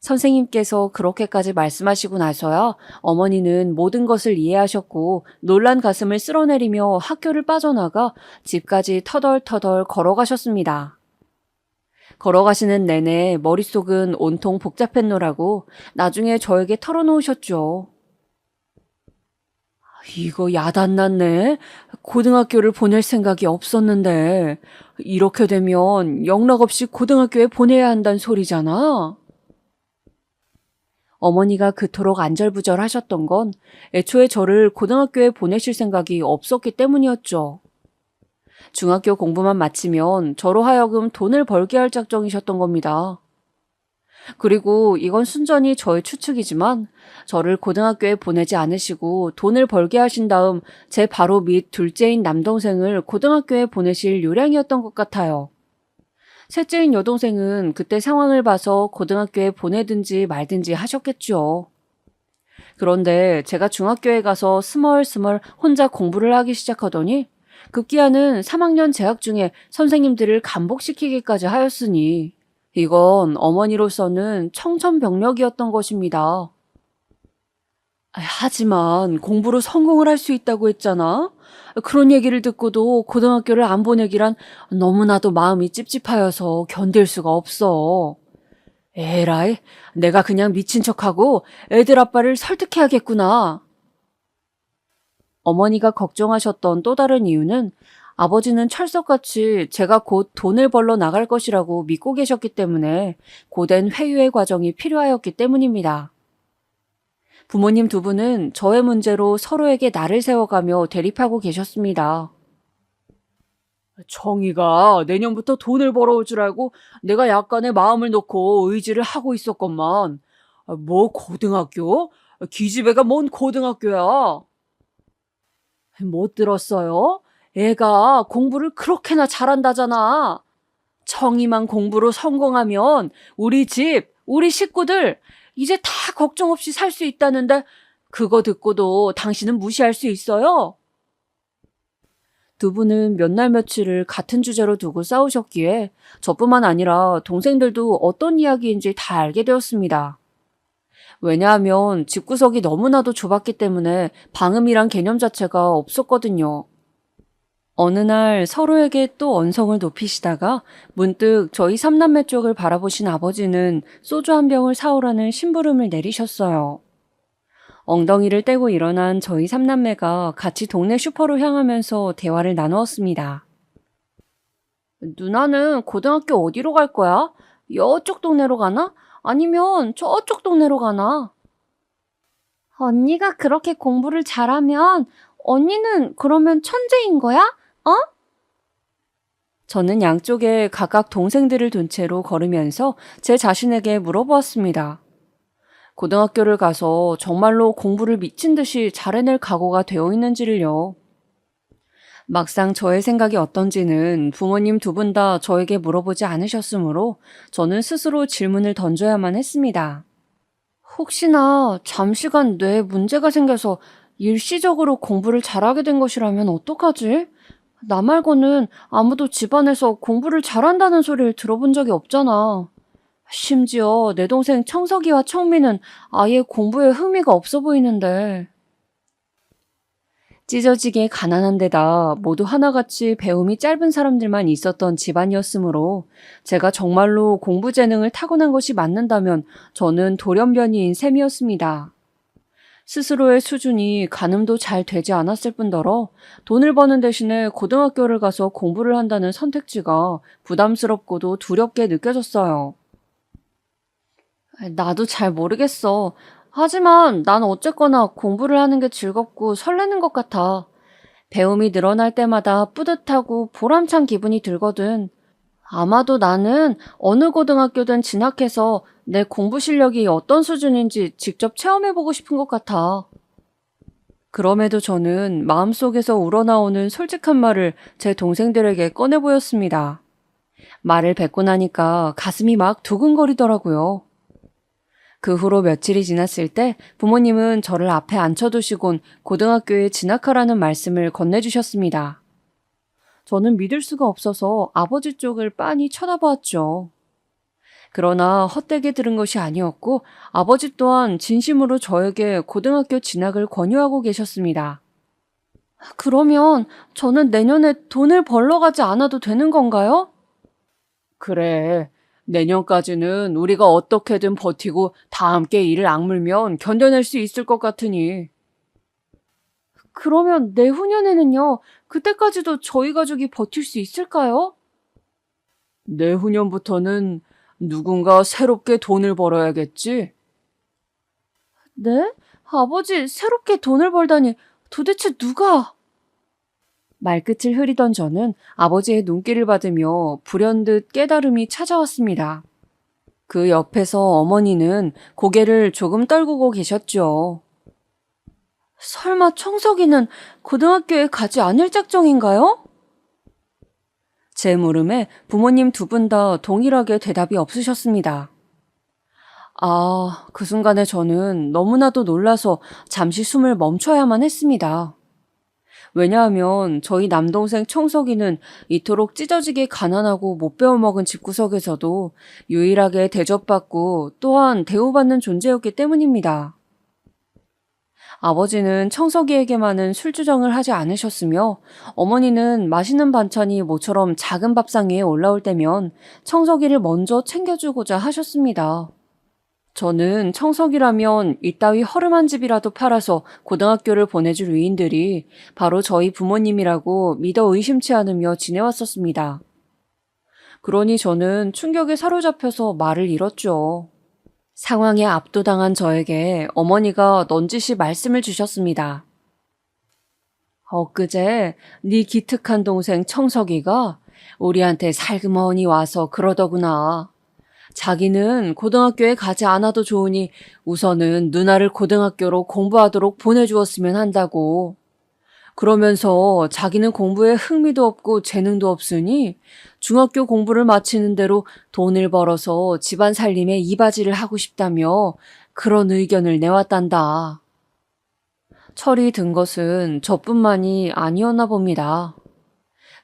선생님께서 그렇게까지 말씀하시고 나서야 어머니는 모든 것을 이해하셨고 놀란 가슴을 쓸어내리며 학교를 빠져나가 집까지 터덜터덜 걸어가셨습니다. 걸어가시는 내내 머릿속은 온통 복잡했노라고 나중에 저에게 털어놓으셨죠. 이거 야단났네. 고등학교를 보낼 생각이 없었는데 이렇게 되면 영락없이 고등학교에 보내야 한다는 소리잖아. 어머니가 그토록 안절부절하셨던 건 애초에 저를 고등학교에 보내실 생각이 없었기 때문이었죠. 중학교 공부만 마치면 저로 하여금 돈을 벌게 할 작정이셨던 겁니다. 그리고 이건 순전히 저의 추측이지만 저를 고등학교에 보내지 않으시고 돈을 벌게 하신 다음 제 바로 밑 둘째인 남동생을 고등학교에 보내실 요량이었던 것 같아요. 셋째인 여동생은 그때 상황을 봐서 고등학교에 보내든지 말든지 하셨겠죠. 그런데 제가 중학교에 가서 스멀스멀 혼자 공부를 하기 시작하더니 급기야는 3학년 재학 중에 선생님들을 감복시키기까지 하였으니 이건 어머니로서는 청천벽력이었던 것입니다. 하지만 공부로 성공을 할 수 있다고 했잖아. 그런 얘기를 듣고도 고등학교를 안 보내기란 너무나도 마음이 찝찝하여서 견딜 수가 없어. 에라이, 내가 그냥 미친 척하고 애들 아빠를 설득해야겠구나. 어머니가 걱정하셨던 또 다른 이유는 아버지는 철석같이 제가 곧 돈을 벌러 나갈 것이라고 믿고 계셨기 때문에 고된 회유의 과정이 필요하였기 때문입니다. 부모님 두 분은 저의 문제로 서로에게 날을 세워가며 대립하고 계셨습니다. 정희가 내년부터 돈을 벌어올 줄 알고 내가 약간의 마음을 놓고 의지를 하고 있었건만. 뭐 고등학교? 기집애가 뭔 고등학교야? 못 들었어요? 애가 공부를 그렇게나 잘한다잖아. 청이만 공부로 성공하면 우리 집, 우리 식구들 이제 다 걱정 없이 살 수 있다는데 그거 듣고도 당신은 무시할 수 있어요? 두 분은 몇 날 며칠을 같은 주제로 두고 싸우셨기에 저뿐만 아니라 동생들도 어떤 이야기인지 다 알게 되었습니다. 왜냐하면 집구석이 너무나도 좁았기 때문에 방음이란 개념 자체가 없었거든요. 어느 날 서로에게 또 언성을 높이시다가 문득 저희 삼남매 쪽을 바라보신 아버지는 소주 한 병을 사오라는 심부름을 내리셨어요. 엉덩이를 떼고 일어난 저희 삼남매가 같이 동네 슈퍼로 향하면서 대화를 나누었습니다. 누나는 고등학교 어디로 갈 거야? 이쪽 동네로 가나? 아니면 저쪽 동네로 가나? 언니가 그렇게 공부를 잘하면 언니는 그러면 천재인 거야? 어? 저는 양쪽에 각각 동생들을 둔 채로 걸으면서 제 자신에게 물어보았습니다. 고등학교를 가서 정말로 공부를 미친 듯이 잘해낼 각오가 되어 있는지를요. 막상 저의 생각이 어떤지는 부모님 두 분 다 저에게 물어보지 않으셨으므로 저는 스스로 질문을 던져야만 했습니다. 혹시나 잠시간 뇌에 문제가 생겨서 일시적으로 공부를 잘하게 된 것이라면 어떡하지? 나 말고는 아무도 집안에서 공부를 잘한다는 소리를 들어본 적이 없잖아. 심지어 내 동생 청석이와 청미는 아예 공부에 흥미가 없어 보이는데. 찢어지게 가난한 데다 모두 하나같이 배움이 짧은 사람들만 있었던 집안이었으므로 제가 정말로 공부 재능을 타고난 것이 맞는다면 저는 돌연변이인 셈이었습니다. 스스로의 수준이 가늠도 잘 되지 않았을 뿐더러 돈을 버는 대신에 고등학교를 가서 공부를 한다는 선택지가 부담스럽고도 두렵게 느껴졌어요. 나도 잘 모르겠어. 하지만 난 어쨌거나 공부를 하는 게 즐겁고 설레는 것 같아. 배움이 늘어날 때마다 뿌듯하고 보람찬 기분이 들거든. 아마도 나는 어느 고등학교든 진학해서 내 공부 실력이 어떤 수준인지 직접 체험해보고 싶은 것 같아. 그럼에도 저는 마음속에서 우러나오는 솔직한 말을 제 동생들에게 꺼내 보였습니다. 말을 뱉고 나니까 가슴이 막 두근거리더라고요. 그 후로 며칠이 지났을 때 부모님은 저를 앞에 앉혀두시곤 고등학교에 진학하라는 말씀을 건네주셨습니다. 저는 믿을 수가 없어서 아버지 쪽을 빤히 쳐다보았죠. 그러나 헛되게 들은 것이 아니었고 아버지 또한 진심으로 저에게 고등학교 진학을 권유하고 계셨습니다. 그러면 저는 내년에 돈을 벌러 가지 않아도 되는 건가요? 그래. 내년까지는 우리가 어떻게든 버티고 다 함께 이를 악물면 견뎌낼 수 있을 것 같으니. 그러면 내후년에는요? 그때까지도 저희 가족이 버틸 수 있을까요? 내후년부터는 누군가 새롭게 돈을 벌어야겠지? 네? 아버지, 새롭게 돈을 벌다니 도대체 누가? 말끝을 흐리던 저는 아버지의 눈길을 받으며 불현듯 깨달음이 찾아왔습니다. 그 옆에서 어머니는 고개를 조금 떨구고 계셨죠. 설마 청석이는 고등학교에 가지 않을 작정인가요? 제 물음에 부모님 두 분 다 동일하게 대답이 없으셨습니다. 아, 그 순간에 저는 너무나도 놀라서 잠시 숨을 멈춰야만 했습니다. 왜냐하면 저희 남동생 청석이는 이토록 찢어지게 가난하고 못 배워먹은 집구석에서도 유일하게 대접받고 또한 대우받는 존재였기 때문입니다. 아버지는 청석이에게만은 술주정을 하지 않으셨으며 어머니는 맛있는 반찬이 모처럼 작은 밥상 위에 올라올 때면 청석이를 먼저 챙겨주고자 하셨습니다. 저는 청석이라면 이따위 허름한 집이라도 팔아서 고등학교를 보내줄 위인들이 바로 저희 부모님이라고 믿어 의심치 않으며 지내왔었습니다. 그러니 저는 충격에 사로잡혀서 말을 잃었죠. 상황에 압도당한 저에게 어머니가 넌지시 말씀을 주셨습니다. 엊그제 네 기특한 동생 청석이가 우리한테 살그머니 와서 그러더구나. 자기는 고등학교에 가지 않아도 좋으니 우선은 누나를 고등학교로 공부하도록 보내주었으면 한다고. 그러면서 자기는 공부에 흥미도 없고 재능도 없으니 중학교 공부를 마치는 대로 돈을 벌어서 집안 살림에 이바지를 하고 싶다며 그런 의견을 내왔단다. 철이 든 것은 저뿐만이 아니었나 봅니다.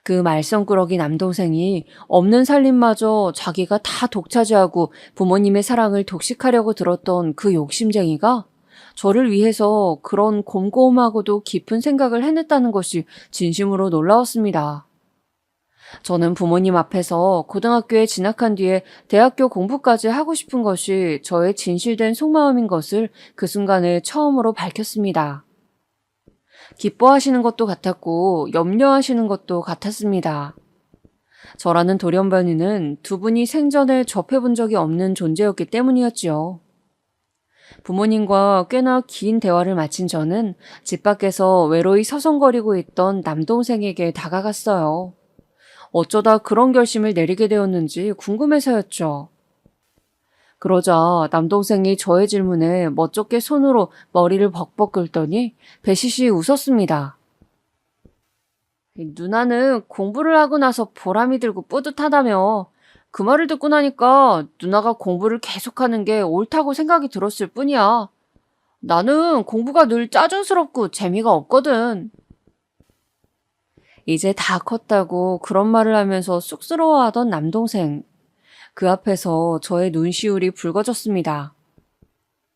그 말썽꾸러기 남동생이 없는 살림마저 자기가 다 독차지하고 부모님의 사랑을 독식하려고 들었던 그 욕심쟁이가 저를 위해서 그런 곰곰하고도 깊은 생각을 해냈다는 것이 진심으로 놀라웠습니다. 저는 부모님 앞에서 고등학교에 진학한 뒤에 대학교 공부까지 하고 싶은 것이 저의 진실된 속마음인 것을 그 순간에 처음으로 밝혔습니다. 기뻐하시는 것도 같았고 염려하시는 것도 같았습니다. 저라는 돌연변이는 두 분이 생전에 접해본 적이 없는 존재였기 때문이었지요. 부모님과 꽤나 긴 대화를 마친 저는 집 밖에서 외로이 서성거리고 있던 남동생에게 다가갔어요. 어쩌다 그런 결심을 내리게 되었는지 궁금해서였죠. 그러자 남동생이 저의 질문에 멋쩍게 손으로 머리를 벅벅 긁더니 배시시 웃었습니다. 누나는 공부를 하고 나서 보람이 들고 뿌듯하다며. 그 말을 듣고 나니까 누나가 공부를 계속하는 게 옳다고 생각이 들었을 뿐이야. 나는 공부가 늘 짜증스럽고 재미가 없거든. 이제 다 컸다고 그런 말을 하면서 쑥스러워하던 남동생. 그 앞에서 저의 눈시울이 붉어졌습니다.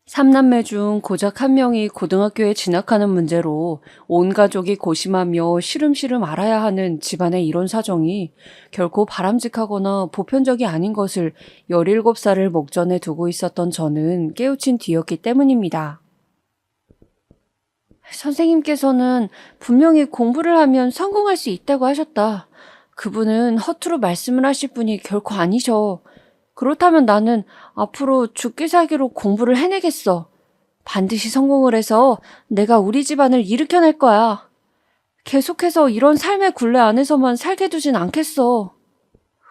3남매 중 고작 한 명이 고등학교에 진학하는 문제로 온 가족이 고심하며 시름시름 알아야 하는 집안의 이런 사정이 결코 바람직하거나 보편적이 아닌 것을 17살을 목전에 두고 있었던 저는 깨우친 뒤였기 때문입니다. 선생님께서는 분명히 공부를 하면 성공할 수 있다고 하셨다. 그분은 허투루 말씀을 하실 분이 결코 아니셔. 그렇다면 나는 앞으로 죽기 살기로 공부를 해내겠어. 반드시 성공을 해서 내가 우리 집안을 일으켜낼 거야. 계속해서 이런 삶의 굴레 안에서만 살게 두진 않겠어.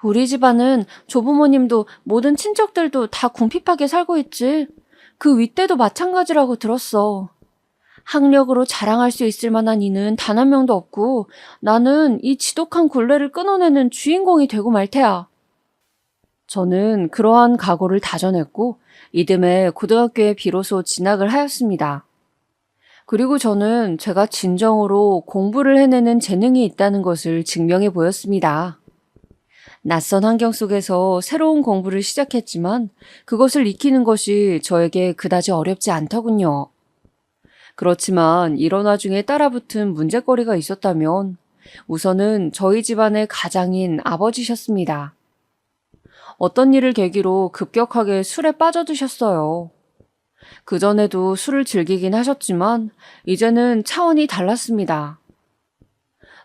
우리 집안은 조부모님도 모든 친척들도 다 궁핍하게 살고 있지. 그 윗대도 마찬가지라고 들었어. 학력으로 자랑할 수 있을 만한 이는 단 한 명도 없고 나는 이 지독한 굴레를 끊어내는 주인공이 되고 말 테야. 저는 그러한 각오를 다져냈고 이듬해 고등학교에 비로소 진학을 하였습니다. 그리고 저는 제가 진정으로 공부를 해내는 재능이 있다는 것을 증명해 보였습니다. 낯선 환경 속에서 새로운 공부를 시작했지만 그것을 익히는 것이 저에게 그다지 어렵지 않더군요. 그렇지만 이런 와중에 따라붙은 문제거리가 있었다면 우선은 저희 집안의 가장인 아버지셨습니다. 어떤 일을 계기로 급격하게 술에 빠져드셨어요. 그전에도 술을 즐기긴 하셨지만 이제는 차원이 달랐습니다.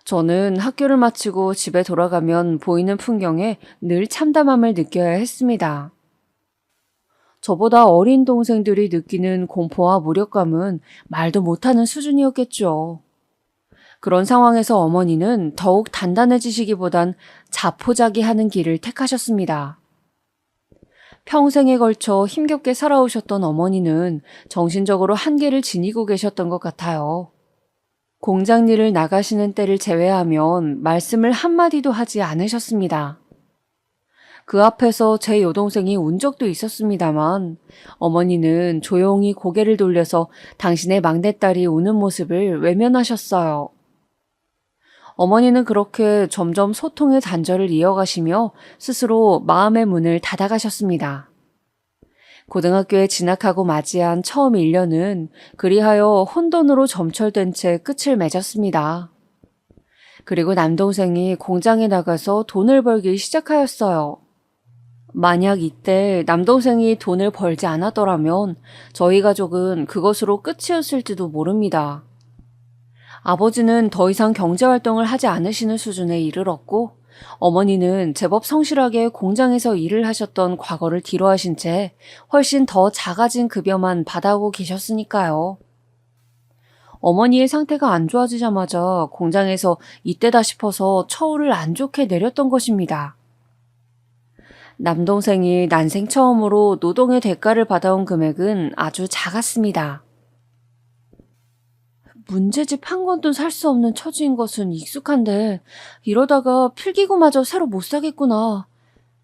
저는 학교를 마치고 집에 돌아가면 보이는 풍경에 늘 참담함을 느껴야 했습니다. 저보다 어린 동생들이 느끼는 공포와 무력감은 말도 못하는 수준이었겠죠. 그런 상황에서 어머니는 더욱 단단해지시기보단 자포자기하는 길을 택하셨습니다. 평생에 걸쳐 힘겹게 살아오셨던 어머니는 정신적으로 한계를 지니고 계셨던 것 같아요. 공장 일을 나가시는 때를 제외하면 말씀을 한마디도 하지 않으셨습니다. 그 앞에서 제 여동생이 운 적도 있었습니다만 어머니는 조용히 고개를 돌려서 당신의 막내딸이 우는 모습을 외면하셨어요. 어머니는 그렇게 점점 소통의 단절을 이어가시며 스스로 마음의 문을 닫아가셨습니다. 고등학교에 진학하고 맞이한 처음 1년은 그리하여 혼돈으로 점철된 채 끝을 맺었습니다. 그리고 남동생이 공장에 나가서 돈을 벌기 시작하였어요. 만약 이때 남동생이 돈을 벌지 않았더라면 저희 가족은 그것으로 끝이었을지도 모릅니다. 아버지는 더 이상 경제활동을 하지 않으시는 수준에 이르렀고 어머니는 제법 성실하게 공장에서 일을 하셨던 과거를 뒤로하신 채 훨씬 더 작아진 급여만 받아오고 계셨으니까요. 어머니의 상태가 안 좋아지자마자 공장에서 이때다 싶어서 처우를 안 좋게 내렸던 것입니다. 남동생이 난생 처음으로 노동의 대가를 받아온 금액은 아주 작았습니다. 문제집 한 권도 살 수 없는 처지인 것은 익숙한데 이러다가 필기구마저 새로 못 사겠구나.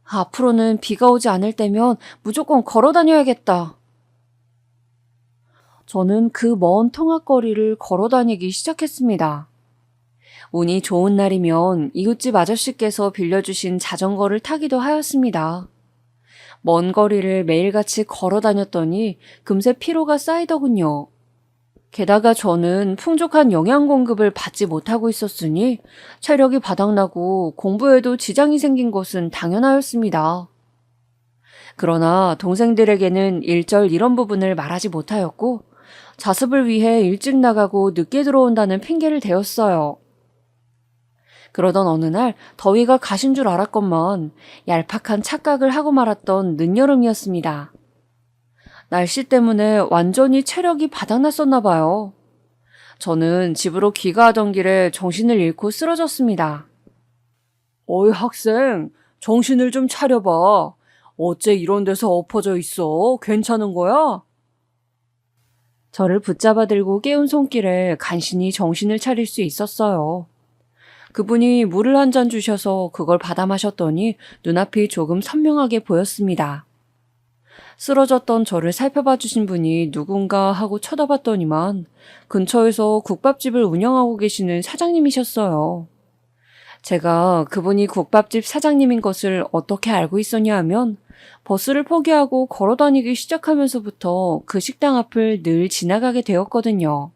앞으로는 비가 오지 않을 때면 무조건 걸어 다녀야겠다. 저는 그 먼 통학거리를 걸어 다니기 시작했습니다. 운이 좋은 날이면 이웃집 아저씨께서 빌려주신 자전거를 타기도 하였습니다. 먼 거리를 매일같이 걸어 다녔더니 금세 피로가 쌓이더군요. 게다가 저는 풍족한 영양 공급을 받지 못하고 있었으니 체력이 바닥나고 공부에도 지장이 생긴 것은 당연하였습니다. 그러나 동생들에게는 일절 이런 부분을 말하지 못하였고 자습을 위해 일찍 나가고 늦게 들어온다는 핑계를 대었어요. 그러던 어느 날 더위가 가신 줄 알았건만 얄팍한 착각을 하고 말았던 늦여름이었습니다. 날씨 때문에 완전히 체력이 바닥났었나 봐요. 저는 집으로 귀가하던 길에 정신을 잃고 쓰러졌습니다. 어이 학생, 정신을 좀 차려봐. 어째 이런 데서 엎어져 있어? 괜찮은 거야? 저를 붙잡아 들고 깨운 손길에 간신히 정신을 차릴 수 있었어요. 그분이 물을 한 잔 주셔서 그걸 받아 마셨더니 눈앞이 조금 선명하게 보였습니다. 쓰러졌던 저를 살펴봐 주신 분이 누군가 하고 쳐다봤더니만 근처에서 국밥집을 운영하고 계시는 사장님이셨어요. 제가 그분이 국밥집 사장님인 것을 어떻게 알고 있었냐 하면 버스를 포기하고 걸어 다니기 시작하면서부터 그 식당 앞을 늘 지나가게 되었거든요.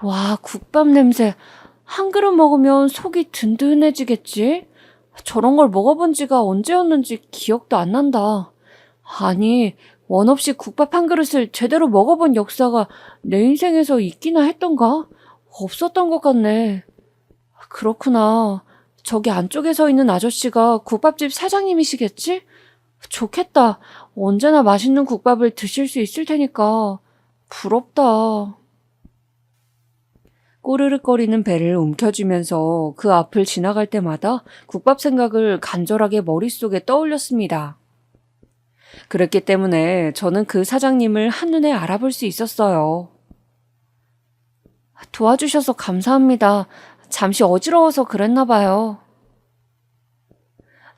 와, 국밥 냄새. 한 그릇 먹으면 속이 든든해지겠지? 저런 걸 먹어본 지가 언제였는지 기억도 안 난다. 아니, 원 없이 국밥 한 그릇을 제대로 먹어본 역사가 내 인생에서 있기나 했던가? 없었던 것 같네. 그렇구나. 저기 안쪽에 서 있는 아저씨가 국밥집 사장님이시겠지? 좋겠다. 언제나 맛있는 국밥을 드실 수 있을 테니까. 부럽다. 꼬르륵거리는 배를 움켜쥐면서 그 앞을 지나갈 때마다 국밥 생각을 간절하게 머릿속에 떠올렸습니다. 그랬기 때문에 저는 그 사장님을 한눈에 알아볼 수 있었어요. 도와주셔서 감사합니다. 잠시 어지러워서 그랬나 봐요.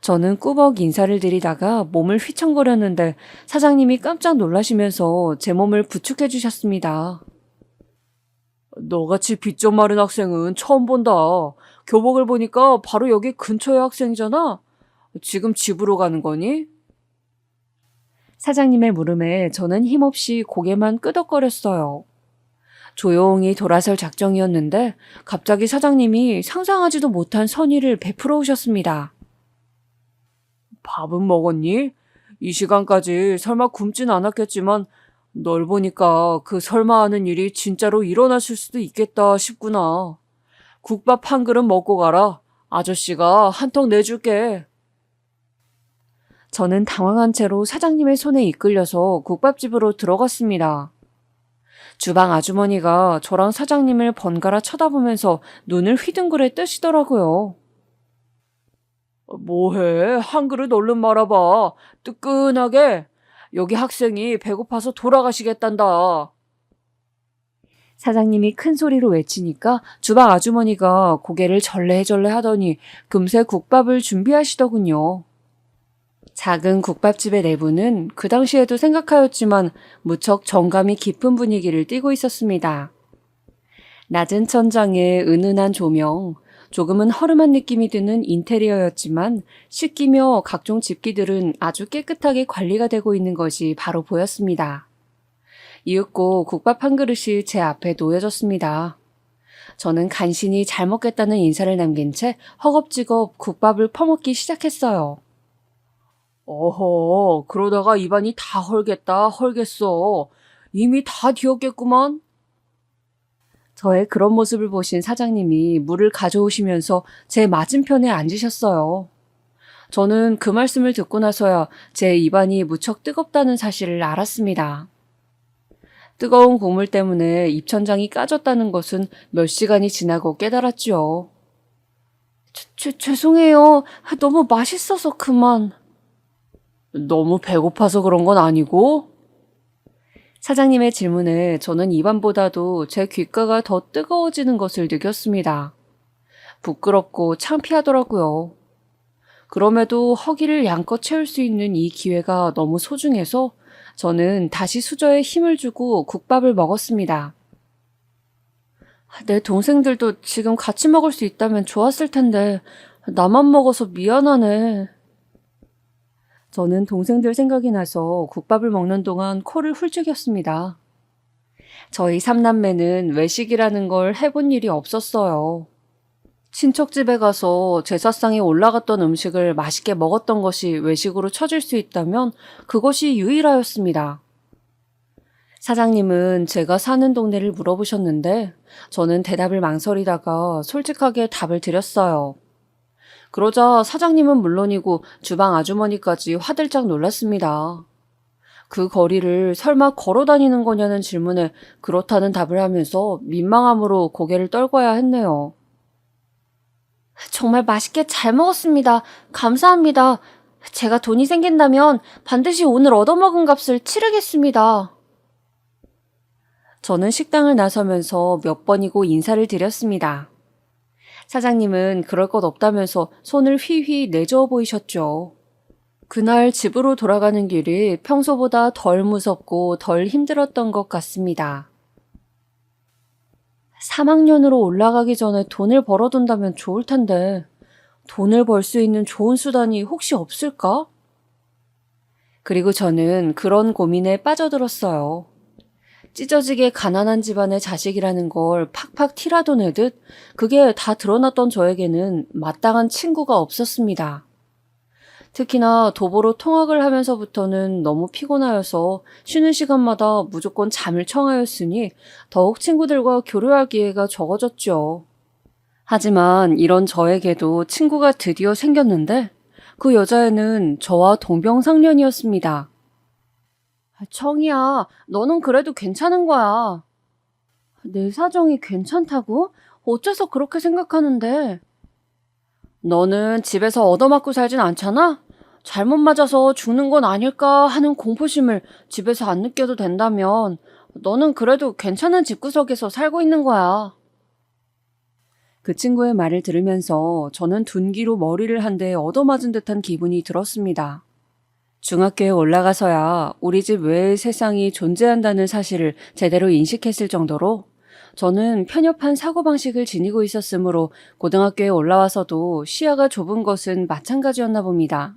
저는 꾸벅 인사를 드리다가 몸을 휘청거렸는데 사장님이 깜짝 놀라시면서 제 몸을 부축해 주셨습니다. 너같이 빚 좀 마른 학생은 처음 본다. 교복을 보니까 바로 여기 근처의 학생이잖아. 지금 집으로 가는 거니? 사장님의 물음에 저는 힘없이 고개만 끄덕거렸어요. 조용히 돌아설 작정이었는데 갑자기 사장님이 상상하지도 못한 선의를 베풀어 오셨습니다. 밥은 먹었니? 이 시간까지 설마 굶진 않았겠지만 널 보니까 그 설마 하는 일이 진짜로 일어났을 수도 있겠다 싶구나. 국밥 한 그릇 먹고 가라. 아저씨가 한턱 내줄게. 저는 당황한 채로 사장님의 손에 이끌려서 국밥집으로 들어갔습니다. 주방 아주머니가 저랑 사장님을 번갈아 쳐다보면서 눈을 휘둥그레 뜨시더라고요. 뭐해? 한 그릇 얼른 말아봐. 뜨끈하게. 여기 학생이 배고파서 돌아가시겠단다. 사장님이 큰 소리로 외치니까 주방 아주머니가 고개를 절레절레 하더니 금세 국밥을 준비하시더군요. 작은 국밥집의 내부는 그 당시에도 생각하였지만 무척 정감이 깊은 분위기를 띠고 있었습니다. 낮은 천장에 은은한 조명, 조금은 허름한 느낌이 드는 인테리어였지만 식기며 각종 집기들은 아주 깨끗하게 관리가 되고 있는 것이 바로 보였습니다. 이윽고 국밥 한 그릇이 제 앞에 놓여졌습니다. 저는 간신히 잘 먹겠다는 인사를 남긴 채 허겁지겁 국밥을 퍼먹기 시작했어요. 어허, 그러다가 입안이 다 헐겠어. 이미 다 뒤었겠구만. 저의 그런 모습을 보신 사장님이 물을 가져오시면서 제 맞은편에 앉으셨어요. 저는 그 말씀을 듣고 나서야 제 입안이 무척 뜨겁다는 사실을 알았습니다. 뜨거운 국물 때문에 입천장이 까졌다는 것은 몇 시간이 지나고 깨달았죠. 죄송해요. 너무 맛있어서 그만. 너무 배고파서 그런 건 아니고? 사장님의 질문에 저는 입안보다도 제 귓가가 더 뜨거워지는 것을 느꼈습니다. 부끄럽고 창피하더라고요. 그럼에도 허기를 양껏 채울 수 있는 이 기회가 너무 소중해서 저는 다시 수저에 힘을 주고 국밥을 먹었습니다. 내 동생들도 지금 같이 먹을 수 있다면 좋았을 텐데 나만 먹어서 미안하네. 저는 동생들 생각이 나서 국밥을 먹는 동안 코를 훌쩍였습니다. 저희 삼남매는 외식이라는 걸 해본 일이 없었어요. 친척집에 가서 제사상에 올라갔던 음식을 맛있게 먹었던 것이 외식으로 쳐질 수 있다면 그것이 유일하였습니다. 사장님은 제가 사는 동네를 물어보셨는데 저는 대답을 망설이다가 솔직하게 답을 드렸어요. 그러자 사장님은 물론이고 주방 아주머니까지 화들짝 놀랐습니다. 그 거리를 설마 걸어 다니는 거냐는 질문에 그렇다는 답을 하면서 민망함으로 고개를 떨궈야 했네요. 정말 맛있게 잘 먹었습니다. 감사합니다. 제가 돈이 생긴다면 반드시 오늘 얻어먹은 값을 치르겠습니다. 저는 식당을 나서면서 몇 번이고 인사를 드렸습니다. 사장님은 그럴 것 없다면서 손을 휘휘 내저어 보이셨죠. 그날 집으로 돌아가는 길이 평소보다 덜 무섭고 덜 힘들었던 것 같습니다. 3학년으로 올라가기 전에 돈을 벌어둔다면 좋을 텐데 돈을 벌 수 있는 좋은 수단이 혹시 없을까? 그리고 저는 그런 고민에 빠져들었어요. 찢어지게 가난한 집안의 자식이라는 걸 팍팍 티라도 내듯 그게 다 드러났던 저에게는 마땅한 친구가 없었습니다. 특히나 도보로 통학을 하면서부터는 너무 피곤하여서 쉬는 시간마다 무조건 잠을 청하였으니 더욱 친구들과 교류할 기회가 적어졌죠. 하지만 이런 저에게도 친구가 드디어 생겼는데 그 여자애는 저와 동병상련이었습니다. 청이야, 너는 그래도 괜찮은 거야. 내 사정이 괜찮다고? 어째서 그렇게 생각하는데? 너는 집에서 얻어맞고 살진 않잖아? 잘못 맞아서 죽는 건 아닐까 하는 공포심을 집에서 안 느껴도 된다면 너는 그래도 괜찮은 집구석에서 살고 있는 거야. 그 친구의 말을 들으면서 저는 둔기로 머리를 한 대 얻어맞은 듯한 기분이 들었습니다. 중학교에 올라가서야 우리 집 외의 세상이 존재한다는 사실을 제대로 인식했을 정도로 저는 편협한 사고방식을 지니고 있었으므로 고등학교에 올라와서도 시야가 좁은 것은 마찬가지였나 봅니다.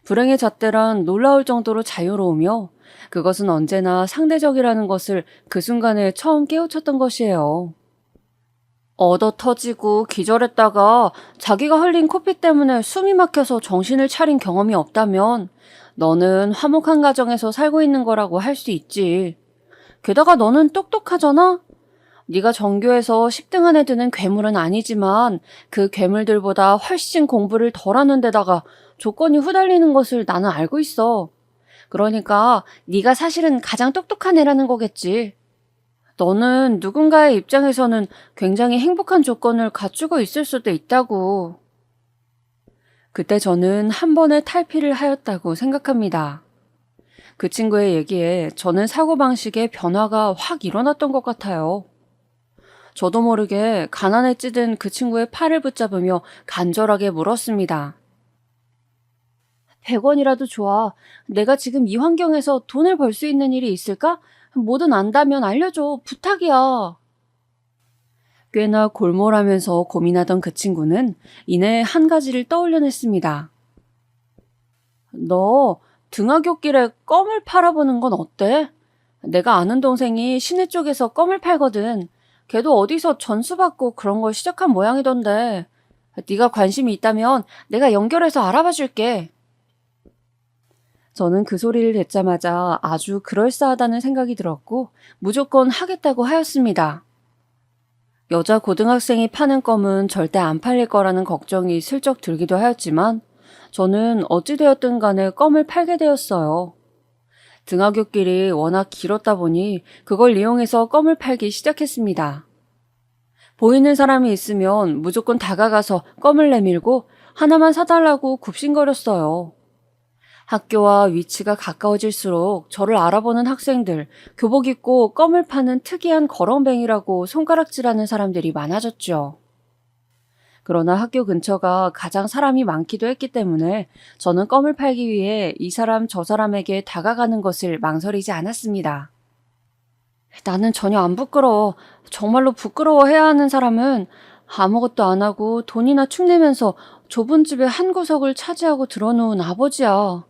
불행의 잣대란 놀라울 정도로 자유로우며 그것은 언제나 상대적이라는 것을 그 순간에 처음 깨우쳤던 것이에요. 얻어 터지고 기절했다가 자기가 흘린 코피 때문에 숨이 막혀서 정신을 차린 경험이 없다면 너는 화목한 가정에서 살고 있는 거라고 할 수 있지. 게다가 너는 똑똑하잖아? 네가 전교에서 10등 안에 드는 괴물은 아니지만 그 괴물들보다 훨씬 공부를 덜 하는 데다가 조건이 후달리는 것을 나는 알고 있어. 그러니까 네가 사실은 가장 똑똑한 애라는 거겠지. 너는 누군가의 입장에서는 굉장히 행복한 조건을 갖추고 있을 수도 있다고. 그때 저는 한 번의 탈피를 하였다고 생각합니다. 그 친구의 얘기에 저는 사고방식의 변화가 확 일어났던 것 같아요. 저도 모르게 가난에 찌든 그 친구의 팔을 붙잡으며 간절하게 물었습니다. 100원이라도 좋아. 내가 지금 이 환경에서 돈을 벌 수 있는 일이 있을까? 뭐든 안다면 알려줘. 부탁이야. 꽤나 골몰하면서 고민하던 그 친구는 이내 한 가지를 떠올려냈습니다. 너 등하굣길에 껌을 팔아보는 건 어때? 내가 아는 동생이 시내 쪽에서 껌을 팔거든. 걔도 어디서 전수받고 그런 걸 시작한 모양이던데. 네가 관심이 있다면 내가 연결해서 알아봐 줄게. 저는 그 소리를 듣자마자 아주 그럴싸하다는 생각이 들었고 무조건 하겠다고 하였습니다. 여자 고등학생이 파는 껌은 절대 안 팔릴 거라는 걱정이 슬쩍 들기도 하였지만 저는 어찌되었든 간에 껌을 팔게 되었어요. 등하굣길이 워낙 길었다 보니 그걸 이용해서 껌을 팔기 시작했습니다. 보이는 사람이 있으면 무조건 다가가서 껌을 내밀고 하나만 사달라고 굽신거렸어요. 학교와 위치가 가까워질수록 저를 알아보는 학생들, 교복 입고 껌을 파는 특이한 거렁뱅이라고 손가락질하는 사람들이 많아졌죠. 그러나 학교 근처가 가장 사람이 많기도 했기 때문에 저는 껌을 팔기 위해 이 사람 저 사람에게 다가가는 것을 망설이지 않았습니다. 나는 전혀 안 부끄러워. 정말로 부끄러워해야 하는 사람은 아무것도 안 하고 돈이나 축내면서 좁은 집의 한 구석을 차지하고 들어놓은 아버지야.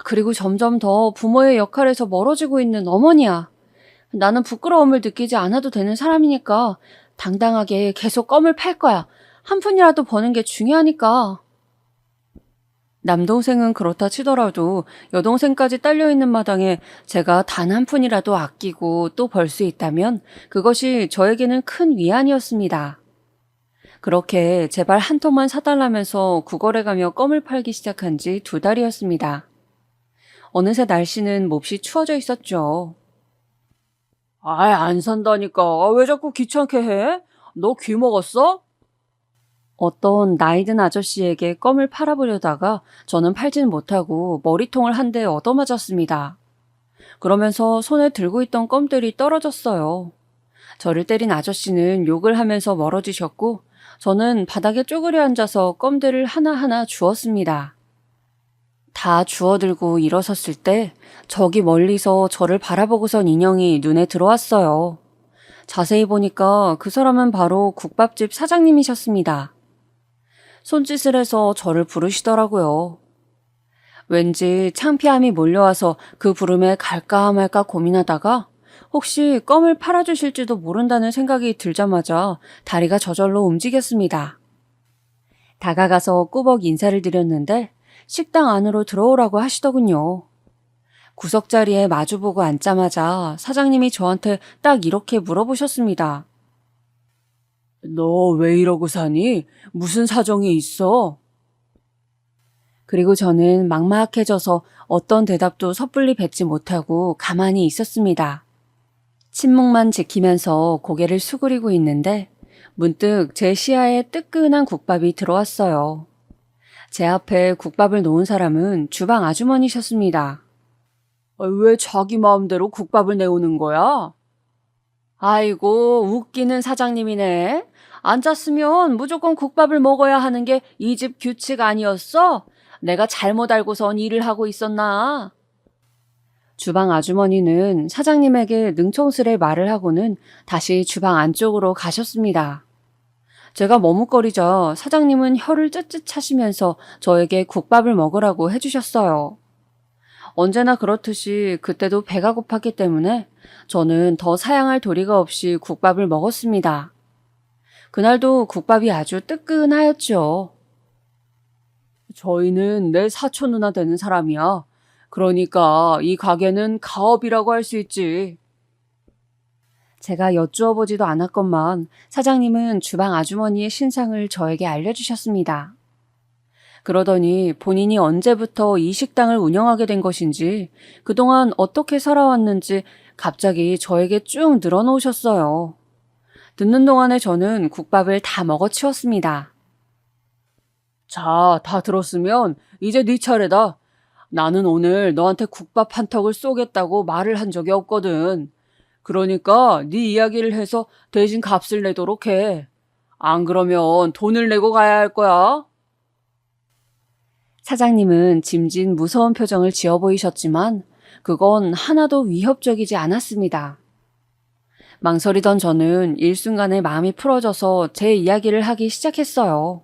그리고 점점 더 부모의 역할에서 멀어지고 있는 어머니야. 나는 부끄러움을 느끼지 않아도 되는 사람이니까 당당하게 계속 껌을 팔 거야. 한 푼이라도 버는 게 중요하니까. 남동생은 그렇다 치더라도 여동생까지 딸려있는 마당에 제가 단 한 푼이라도 아끼고 또 벌 수 있다면 그것이 저에게는 큰 위안이었습니다. 그렇게 제발 한 통만 사달라면서 구걸해 가며 껌을 팔기 시작한 지 2달이었습니다. 어느새 날씨는 몹시 추워져 있었죠. 아이, 안 산다니까. 왜 자꾸 귀찮게 해? 너 귀 먹었어? 어떤 나이든 아저씨에게 껌을 팔아보려다가 저는 팔지는 못하고 머리통을 한 대 얻어맞았습니다. 그러면서 손에 들고 있던 껌들이 떨어졌어요. 저를 때린 아저씨는 욕을 하면서 멀어지셨고 저는 바닥에 쪼그려 앉아서 껌들을 하나하나 주웠습니다. 다 주워들고 일어섰을 때 저기 멀리서 저를 바라보고선 인형이 눈에 들어왔어요. 자세히 보니까 그 사람은 바로 국밥집 사장님이셨습니다. 손짓을 해서 저를 부르시더라고요. 왠지 창피함이 몰려와서 그 부름에 갈까 말까 고민하다가 혹시 껌을 팔아주실지도 모른다는 생각이 들자마자 다리가 저절로 움직였습니다. 다가가서 꾸벅 인사를 드렸는데 식당 안으로 들어오라고 하시더군요. 구석자리에 마주보고 앉자마자 사장님이 저한테 딱 이렇게 물어보셨습니다. 너 왜 이러고 사니? 무슨 사정이 있어? 그리고 저는 막막해져서 어떤 대답도 섣불리 뱉지 못하고 가만히 있었습니다. 침묵만 지키면서 고개를 수그리고 있는데 문득 제 시야에 뜨끈한 국밥이 들어왔어요. 제 앞에 국밥을 놓은 사람은 주방 아주머니셨습니다. 왜 자기 마음대로 국밥을 내오는 거야? 아이고, 웃기는 사장님이네. 앉았으면 무조건 국밥을 먹어야 하는 게 이 집 규칙 아니었어? 내가 잘못 알고선 일을 하고 있었나? 주방 아주머니는 사장님에게 능청스레 말을 하고는 다시 주방 안쪽으로 가셨습니다. 제가 머뭇거리자 사장님은 혀를 쯧쯧 차시면서 저에게 국밥을 먹으라고 해주셨어요. 언제나 그렇듯이 그때도 배가 고팠기 때문에 저는 더 사양할 도리가 없이 국밥을 먹었습니다. 그날도 국밥이 아주 뜨끈하였죠. 저희는 내 사촌 누나 되는 사람이야. 그러니까 이 가게는 가업이라고 할 수 있지. 제가 여쭈어 보지도 않았건만 사장님은 주방 아주머니의 신상을 저에게 알려주셨습니다. 그러더니 본인이 언제부터 이 식당을 운영하게 된 것인지, 그동안 어떻게 살아왔는지 갑자기 저에게 쭉 늘어놓으셨어요. 듣는 동안에 저는 국밥을 다 먹어치웠습니다. 자, 다 들었으면 이제 네 차례다. 나는 오늘 너한테 국밥 한 턱을 쏘겠다고 말을 한 적이 없거든. 그러니까 네 이야기를 해서 대신 값을 내도록 해. 안 그러면 돈을 내고 가야 할 거야. 사장님은 짐진 무서운 표정을 지어 보이셨지만 그건 하나도 위협적이지 않았습니다. 망설이던 저는 일순간에 마음이 풀어져서 제 이야기를 하기 시작했어요.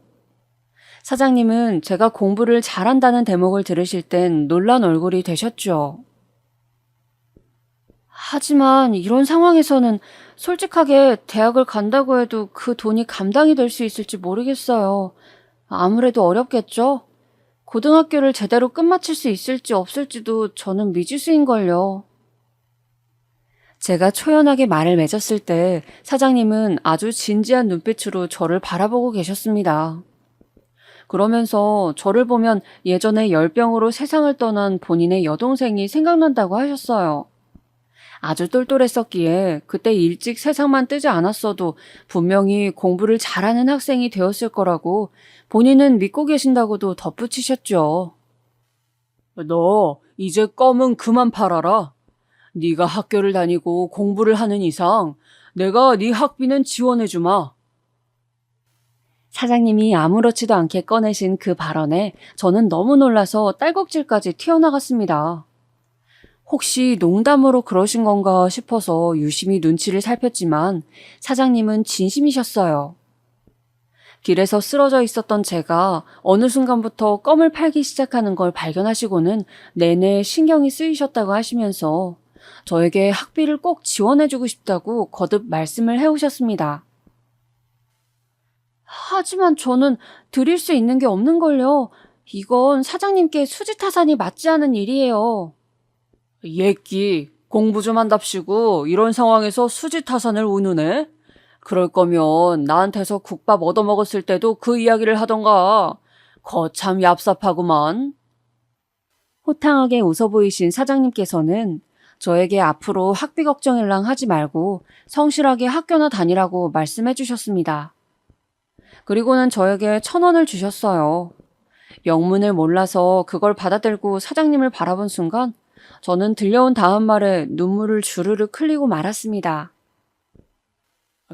사장님은 제가 공부를 잘한다는 대목을 들으실 땐 놀란 얼굴이 되셨죠. 하지만 이런 상황에서는 솔직하게 대학을 간다고 해도 그 돈이 감당이 될 수 있을지 모르겠어요. 아무래도 어렵겠죠? 고등학교를 제대로 끝마칠 수 있을지 없을지도 저는 미지수인걸요. 제가 초연하게 말을 맺었을 때 사장님은 아주 진지한 눈빛으로 저를 바라보고 계셨습니다. 그러면서 저를 보면 예전에 열병으로 세상을 떠난 본인의 여동생이 생각난다고 하셨어요. 아주 똘똘했었기에 그때 일찍 세상만 뜨지 않았어도 분명히 공부를 잘하는 학생이 되었을 거라고 본인은 믿고 계신다고도 덧붙이셨죠. 너 이제 껌은 그만 팔아라. 네가 학교를 다니고 공부를 하는 이상 내가 네 학비는 지원해주마. 사장님이 아무렇지도 않게 꺼내신 그 발언에 저는 너무 놀라서 딸꾹질까지 튀어나갔습니다. 혹시 농담으로 그러신 건가 싶어서 유심히 눈치를 살폈지만 사장님은 진심이셨어요. 길에서 쓰러져 있었던 제가 어느 순간부터 껌을 팔기 시작하는 걸 발견하시고는 내내 신경이 쓰이셨다고 하시면서 저에게 학비를 꼭 지원해주고 싶다고 거듭 말씀을 해오셨습니다. 하지만 저는 드릴 수 있는 게 없는걸요. 이건 사장님께 수지타산이 맞지 않은 일이에요. 예끼, 공부 좀 한답시고 이런 상황에서 수지타산을 운우네? 그럴 거면 나한테서 국밥 얻어먹었을 때도 그 이야기를 하던가. 거참 얍삽하구만. 호탕하게 웃어 보이신 사장님께서는 저에게 앞으로 학비 걱정일랑 하지 말고 성실하게 학교나 다니라고 말씀해 주셨습니다. 그리고는 저에게 1,000원을 주셨어요. 영문을 몰라서 그걸 받아들고 사장님을 바라본 순간 저는 들려온 다음 말에 눈물을 주르르 흘리고 말았습니다.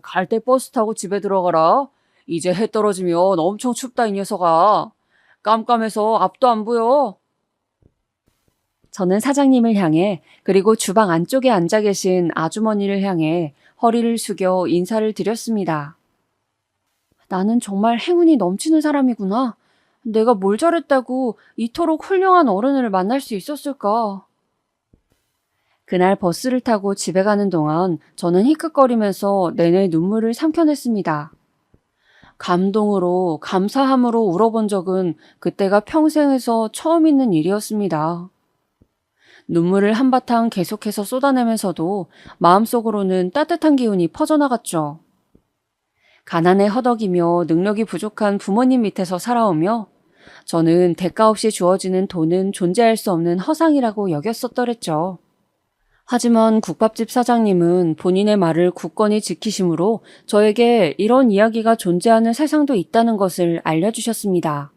갈 때 버스 타고 집에 들어가라. 이제 해 떨어지면 엄청 춥다 이 녀석아. 깜깜해서 앞도 안 보여. 저는 사장님을 향해 그리고 주방 안쪽에 앉아 계신 아주머니를 향해 허리를 숙여 인사를 드렸습니다. 나는 정말 행운이 넘치는 사람이구나. 내가 뭘 잘했다고 이토록 훌륭한 어른을 만날 수 있었을까? 그날 버스를 타고 집에 가는 동안 저는 히끗거리면서 내내 눈물을 삼켜냈습니다. 감동으로, 감사함으로 울어본 적은 그때가 평생에서 처음 있는 일이었습니다. 눈물을 한바탕 계속해서 쏟아내면서도 마음속으로는 따뜻한 기운이 퍼져나갔죠. 가난에 허덕이며 능력이 부족한 부모님 밑에서 살아오며 저는 대가 없이 주어지는 돈은 존재할 수 없는 허상이라고 여겼었더랬죠. 하지만 국밥집 사장님은 본인의 말을 굳건히 지키심으로 저에게 이런 이야기가 존재하는 세상도 있다는 것을 알려주셨습니다.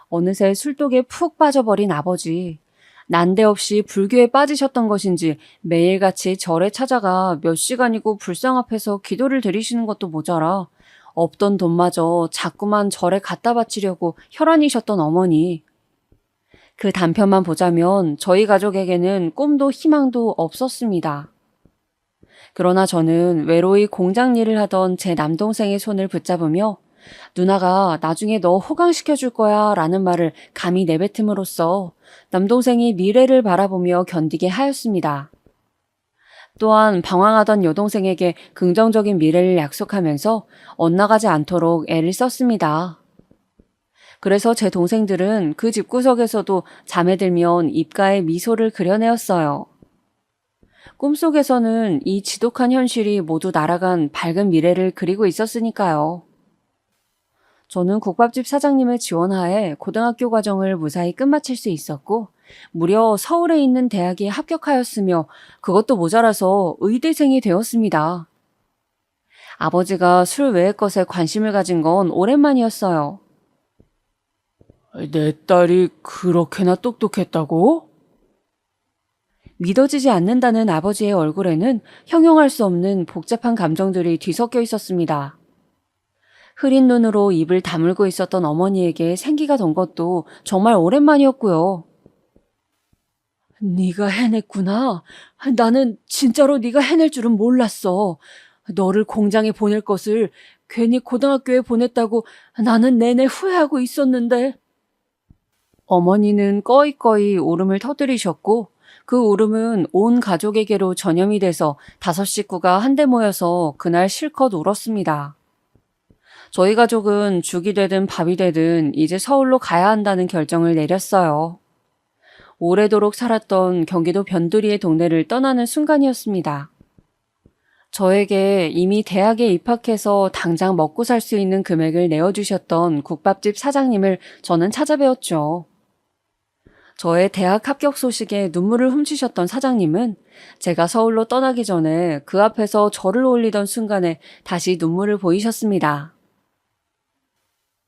어느새 술독에 푹 빠져버린 아버지. 난데없이 불교에 빠지셨던 것인지 매일같이 절에 찾아가 몇 시간이고 불상 앞에서 기도를 드리시는 것도 모자라 없던 돈마저 자꾸만 절에 갖다 바치려고 혈안이셨던 어머니. 그 단편만 보자면 저희 가족에게는 꿈도 희망도 없었습니다. 그러나 저는 외로이 공장 일을 하던 제 남동생의 손을 붙잡으며 누나가 나중에 너 호강시켜줄 거야 라는 말을 감히 내뱉음으로써 남동생이 미래를 바라보며 견디게 하였습니다. 또한 방황하던 여동생에게 긍정적인 미래를 약속하면서 엇나가지 않도록 애를 썼습니다. 그래서 제 동생들은 그 집구석에서도 잠에 들면 입가에 미소를 그려내었어요. 꿈속에서는 이 지독한 현실이 모두 날아간 밝은 미래를 그리고 있었으니까요. 저는 국밥집 사장님의 지원하에 고등학교 과정을 무사히 끝마칠 수 있었고, 무려 서울에 있는 대학에 합격하였으며 그것도 모자라서 의대생이 되었습니다. 아버지가 술 외의 것에 관심을 가진 건 오랜만이었어요. 내 딸이 그렇게나 똑똑했다고? 믿어지지 않는다는 아버지의 얼굴에는 형용할 수 없는 복잡한 감정들이 뒤섞여 있었습니다. 흐린 눈으로 입을 다물고 있었던 어머니에게 생기가 돈 것도 정말 오랜만이었고요. 네가 해냈구나. 나는 진짜로 네가 해낼 줄은 몰랐어. 너를 공장에 보낼 것을 괜히 고등학교에 보냈다고 나는 내내 후회하고 있었는데. 어머니는 꺼이꺼이 울음을 터뜨리셨고 그 울음은 온 가족에게로 전염이 돼서 5식구가 한데 모여서 그날 실컷 울었습니다. 저희 가족은 죽이 되든 밥이 되든 이제 서울로 가야 한다는 결정을 내렸어요. 오래도록 살았던 경기도 변두리의 동네를 떠나는 순간이었습니다. 저에게 이미 대학에 입학해서 당장 먹고 살 수 있는 금액을 내어주셨던 국밥집 사장님을 저는 찾아뵈었죠. 저의 대학 합격 소식에 눈물을 훔치셨던 사장님은 제가 서울로 떠나기 전에 그 앞에서 저를 올리던 순간에 다시 눈물을 보이셨습니다.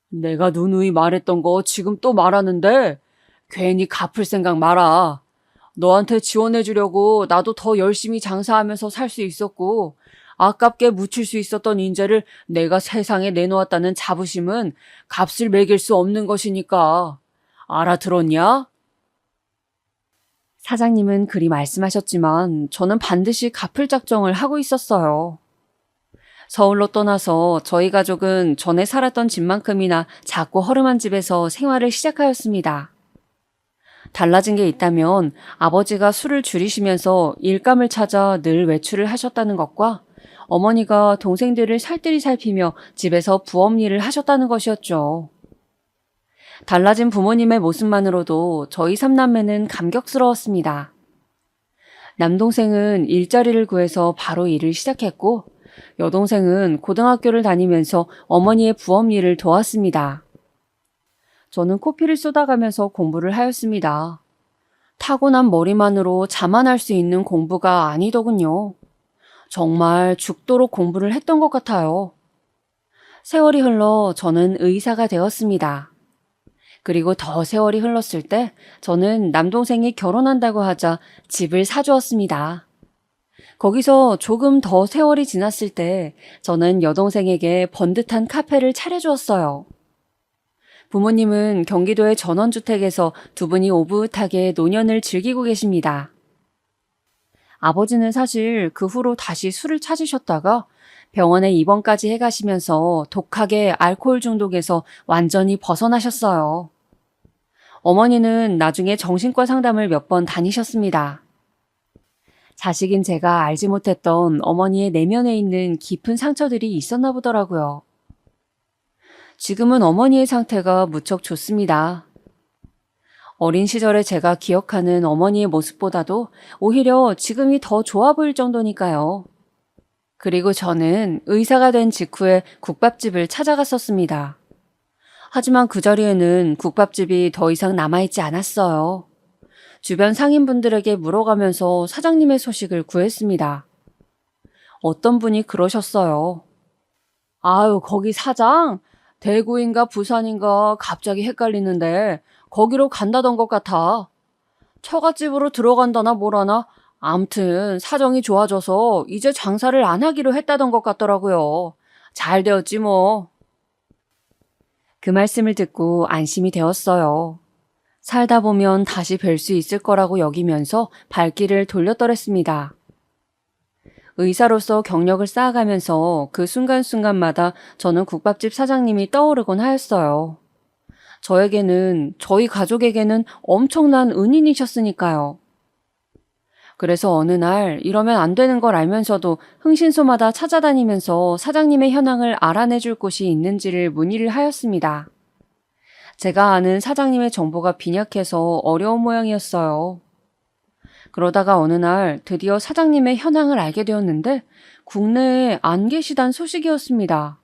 내가 누누이 말했던 거 지금 또 말하는데 괜히 갚을 생각 마라. 너한테 지원해주려고 나도 더 열심히 장사하면서 살 수 있었고 아깝게 묻힐 수 있었던 인재를 내가 세상에 내놓았다는 자부심은 값을 매길 수 없는 것이니까. 알아들었냐? 사장님은 그리 말씀하셨지만 저는 반드시 갚을 작정을 하고 있었어요. 서울로 떠나서 저희 가족은 전에 살았던 집만큼이나 작고 허름한 집에서 생활을 시작하였습니다. 달라진 게 있다면 아버지가 술을 줄이시면서 일감을 찾아 늘 외출을 하셨다는 것과 어머니가 동생들을 살뜰히 살피며 집에서 부업 일을 하셨다는 것이었죠. 달라진 부모님의 모습만으로도 저희 삼남매는 감격스러웠습니다. 남동생은 일자리를 구해서 바로 일을 시작했고 여동생은 고등학교를 다니면서 어머니의 부업 일을 도왔습니다. 저는 코피를 쏟아가면서 공부를 하였습니다. 타고난 머리만으로 자만할 수 있는 공부가 아니더군요. 정말 죽도록 공부를 했던 것 같아요. 세월이 흘러 저는 의사가 되었습니다. 그리고 더 세월이 흘렀을 때 저는 남동생이 결혼한다고 하자 집을 사주었습니다. 거기서 조금 더 세월이 지났을 때 저는 여동생에게 번듯한 카페를 차려주었어요. 부모님은 경기도의 전원주택에서 두 분이 오붓하게 노년을 즐기고 계십니다. 아버지는 사실 그 후로 다시 술을 찾으셨다가 병원에 입원까지 해가시면서 독하게 알코올 중독에서 완전히 벗어나셨어요. 어머니는 나중에 정신과 상담을 몇 번 다니셨습니다. 자식인 제가 알지 못했던 어머니의 내면에 있는 깊은 상처들이 있었나 보더라고요. 지금은 어머니의 상태가 무척 좋습니다. 어린 시절에 제가 기억하는 어머니의 모습보다도 오히려 지금이 더 좋아 보일 정도니까요. 그리고 저는 의사가 된 직후에 국밥집을 찾아갔었습니다. 하지만 그 자리에는 국밥집이 더 이상 남아있지 않았어요. 주변 상인분들에게 물어가면서 사장님의 소식을 구했습니다. 어떤 분이 그러셨어요. 아유, 거기 사장? 대구인가 부산인가 갑자기 헷갈리는데 거기로 간다던 것 같아. 처갓집으로 들어간다나 뭐라나 암튼 사정이 좋아져서 이제 장사를 안 하기로 했다던 것 같더라고요. 잘 되었지 뭐. 그 말씀을 듣고 안심이 되었어요. 살다 보면 다시 뵐 수 있을 거라고 여기면서 발길을 돌렸더랬습니다. 의사로서 경력을 쌓아가면서 그 순간순간마다 저는 국밥집 사장님이 떠오르곤 하였어요. 저에게는, 저희 가족에게는 엄청난 은인이셨으니까요. 그래서 어느 날 이러면 안 되는 걸 알면서도 흥신소마다 찾아다니면서 사장님의 현황을 알아내줄 곳이 있는지를 문의를 하였습니다. 제가 아는 사장님의 정보가 빈약해서 어려운 모양이었어요. 그러다가 어느 날 드디어 사장님의 현황을 알게 되었는데 국내에 안 계시단 소식이었습니다.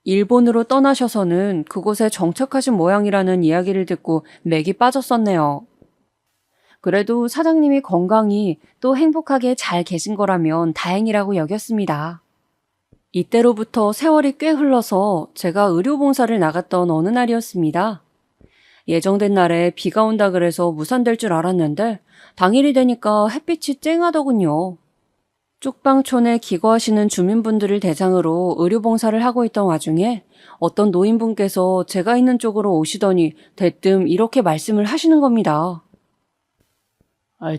일본으로 떠나셔서는 그곳에 정착하신 모양이라는 이야기를 듣고 맥이 빠졌었네요. 그래도 사장님이 건강히 또 행복하게 잘 계신 거라면 다행이라고 여겼습니다. 이때로부터 세월이 꽤 흘러서 제가 의료봉사를 나갔던 어느 날이었습니다. 예정된 날에 비가 온다 그래서 무산될 줄 알았는데 당일이 되니까 햇빛이 쨍하더군요. 쪽방촌에 기거하시는 주민분들을 대상으로 의료봉사를 하고 있던 와중에 어떤 노인분께서 제가 있는 쪽으로 오시더니 대뜸 이렇게 말씀을 하시는 겁니다.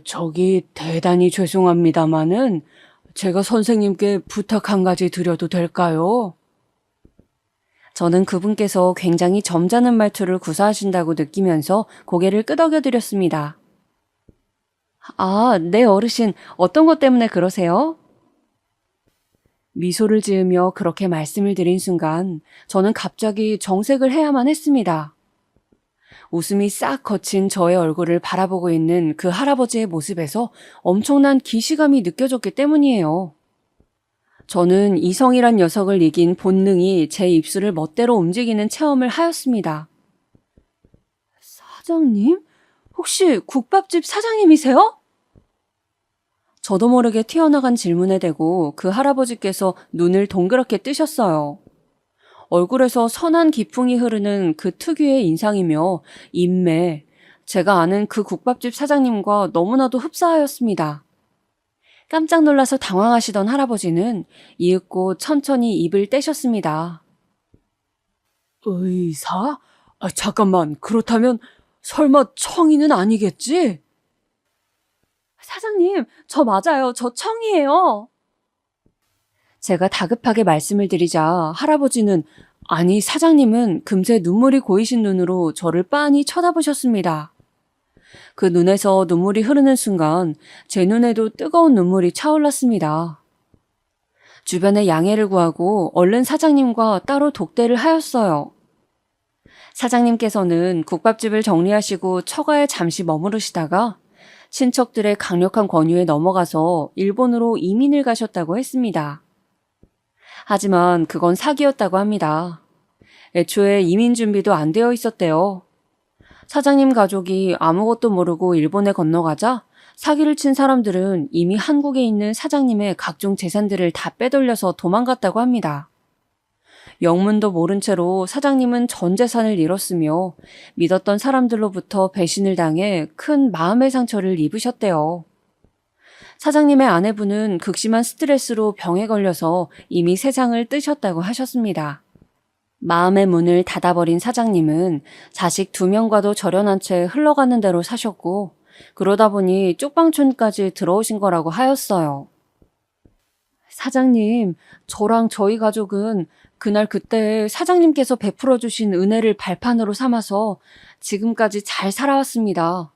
저기 대단히 죄송합니다마는 제가 선생님께 부탁 한 가지 드려도 될까요? 저는 그분께서 굉장히 점잖은 말투를 구사하신다고 느끼면서 고개를 끄덕여 드렸습니다. 아, 네 어르신, 어떤 것 때문에 그러세요? 미소를 지으며 그렇게 말씀을 드린 순간 저는 갑자기 정색을 해야만 했습니다. 웃음이 싹 거친 저의 얼굴을 바라보고 있는 그 할아버지의 모습에서 엄청난 기시감이 느껴졌기 때문이에요. 저는 이성이란 녀석을 이긴 본능이 제 입술을 멋대로 움직이는 체험을 하였습니다. 사장님? 혹시 국밥집 사장님이세요? 저도 모르게 튀어나간 질문에 대고 그 할아버지께서 눈을 동그랗게 뜨셨어요. 얼굴에서 선한 기풍이 흐르는 그 특유의 인상이며 인매, 제가 아는 그 국밥집 사장님과 너무나도 흡사하였습니다. 깜짝 놀라서 당황하시던 할아버지는 이윽고 천천히 입을 떼셨습니다. 의사? 잠깐만, 그렇다면 설마 청이는 아니겠지? 사장님, 저 맞아요. 저 청이에요. 제가 다급하게 말씀을 드리자 할아버지는 아니 사장님은 금세 눈물이 고이신 눈으로 저를 빤히 쳐다보셨습니다. 그 눈에서 눈물이 흐르는 순간 제 눈에도 뜨거운 눈물이 차올랐습니다. 주변에 양해를 구하고 얼른 사장님과 따로 독대를 하였어요. 사장님께서는 국밥집을 정리하시고 처가에 잠시 머무르시다가 친척들의 강력한 권유에 넘어가서 일본으로 이민을 가셨다고 했습니다. 하지만 그건 사기였다고 합니다. 애초에 이민 준비도 안 되어 있었대요. 사장님 가족이 아무것도 모르고 일본에 건너가자 사기를 친 사람들은 이미 한국에 있는 사장님의 각종 재산들을 다 빼돌려서 도망갔다고 합니다. 영문도 모른 채로 사장님은 전 재산을 잃었으며 믿었던 사람들로부터 배신을 당해 큰 마음의 상처를 입으셨대요. 사장님의 아내분은 극심한 스트레스로 병에 걸려서 이미 세상을 뜨셨다고 하셨습니다. 마음의 문을 닫아버린 사장님은 자식 2명과도 절연한 채 흘러가는 대로 사셨고 그러다 보니 쪽방촌까지 들어오신 거라고 하였어요. 사장님, 저랑 저희 가족은 그날 그때 사장님께서 베풀어 주신 은혜를 발판으로 삼아서 지금까지 잘 살아왔습니다.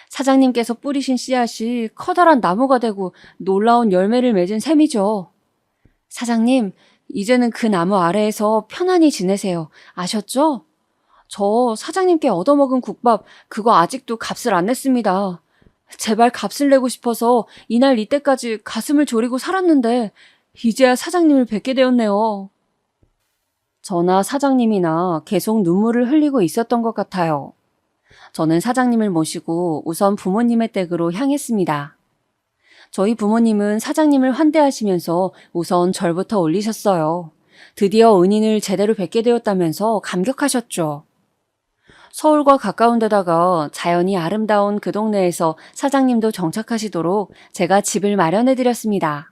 사장님께서 뿌리신 씨앗이 커다란 나무가 되고 놀라운 열매를 맺은 셈이죠. 사장님, 이제는 그 나무 아래에서 편안히 지내세요. 아셨죠? 저 사장님께 얻어먹은 국밥 그거 아직도 값을 안 냈습니다. 제발 값을 내고 싶어서 이날 이때까지 가슴을 졸이고 살았는데 이제야 사장님을 뵙게 되었네요. 저나 사장님이나 계속 눈물을 흘리고 있었던 것 같아요. 저는 사장님을 모시고 우선 부모님의 댁으로 향했습니다. 저희 부모님은 사장님을 환대하시면서 우선 절부터 올리셨어요. 드디어 은인을 제대로 뵙게 되었다면서 감격하셨죠. 서울과 가까운 데다가 자연이 아름다운 그 동네에서 사장님도 정착하시도록 제가 집을 마련해드렸습니다.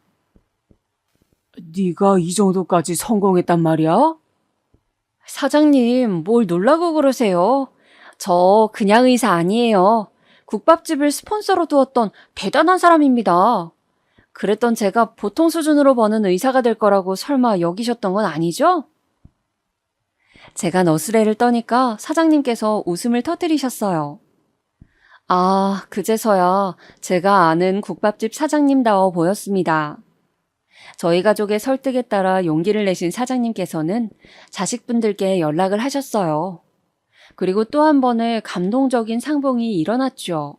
네가 이 정도까지 성공했단 말이야? 사장님, 뭘 놀라고 그러세요? 저 그냥 의사 아니에요. 국밥집을 스폰서로 두었던 대단한 사람입니다. 그랬던 제가 보통 수준으로 버는 의사가 될 거라고 설마 여기셨던 건 아니죠? 제가 너스레를 떠니까 사장님께서 웃음을 터뜨리셨어요. 아, 그제서야 제가 아는 국밥집 사장님다워 보였습니다. 저희 가족의 설득에 따라 용기를 내신 사장님께서는 자식분들께 연락을 하셨어요. 그리고 또 한 번의 감동적인 상봉이 일어났죠.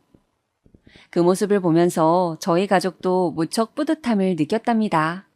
그 모습을 보면서 저희 가족도 무척 뿌듯함을 느꼈답니다.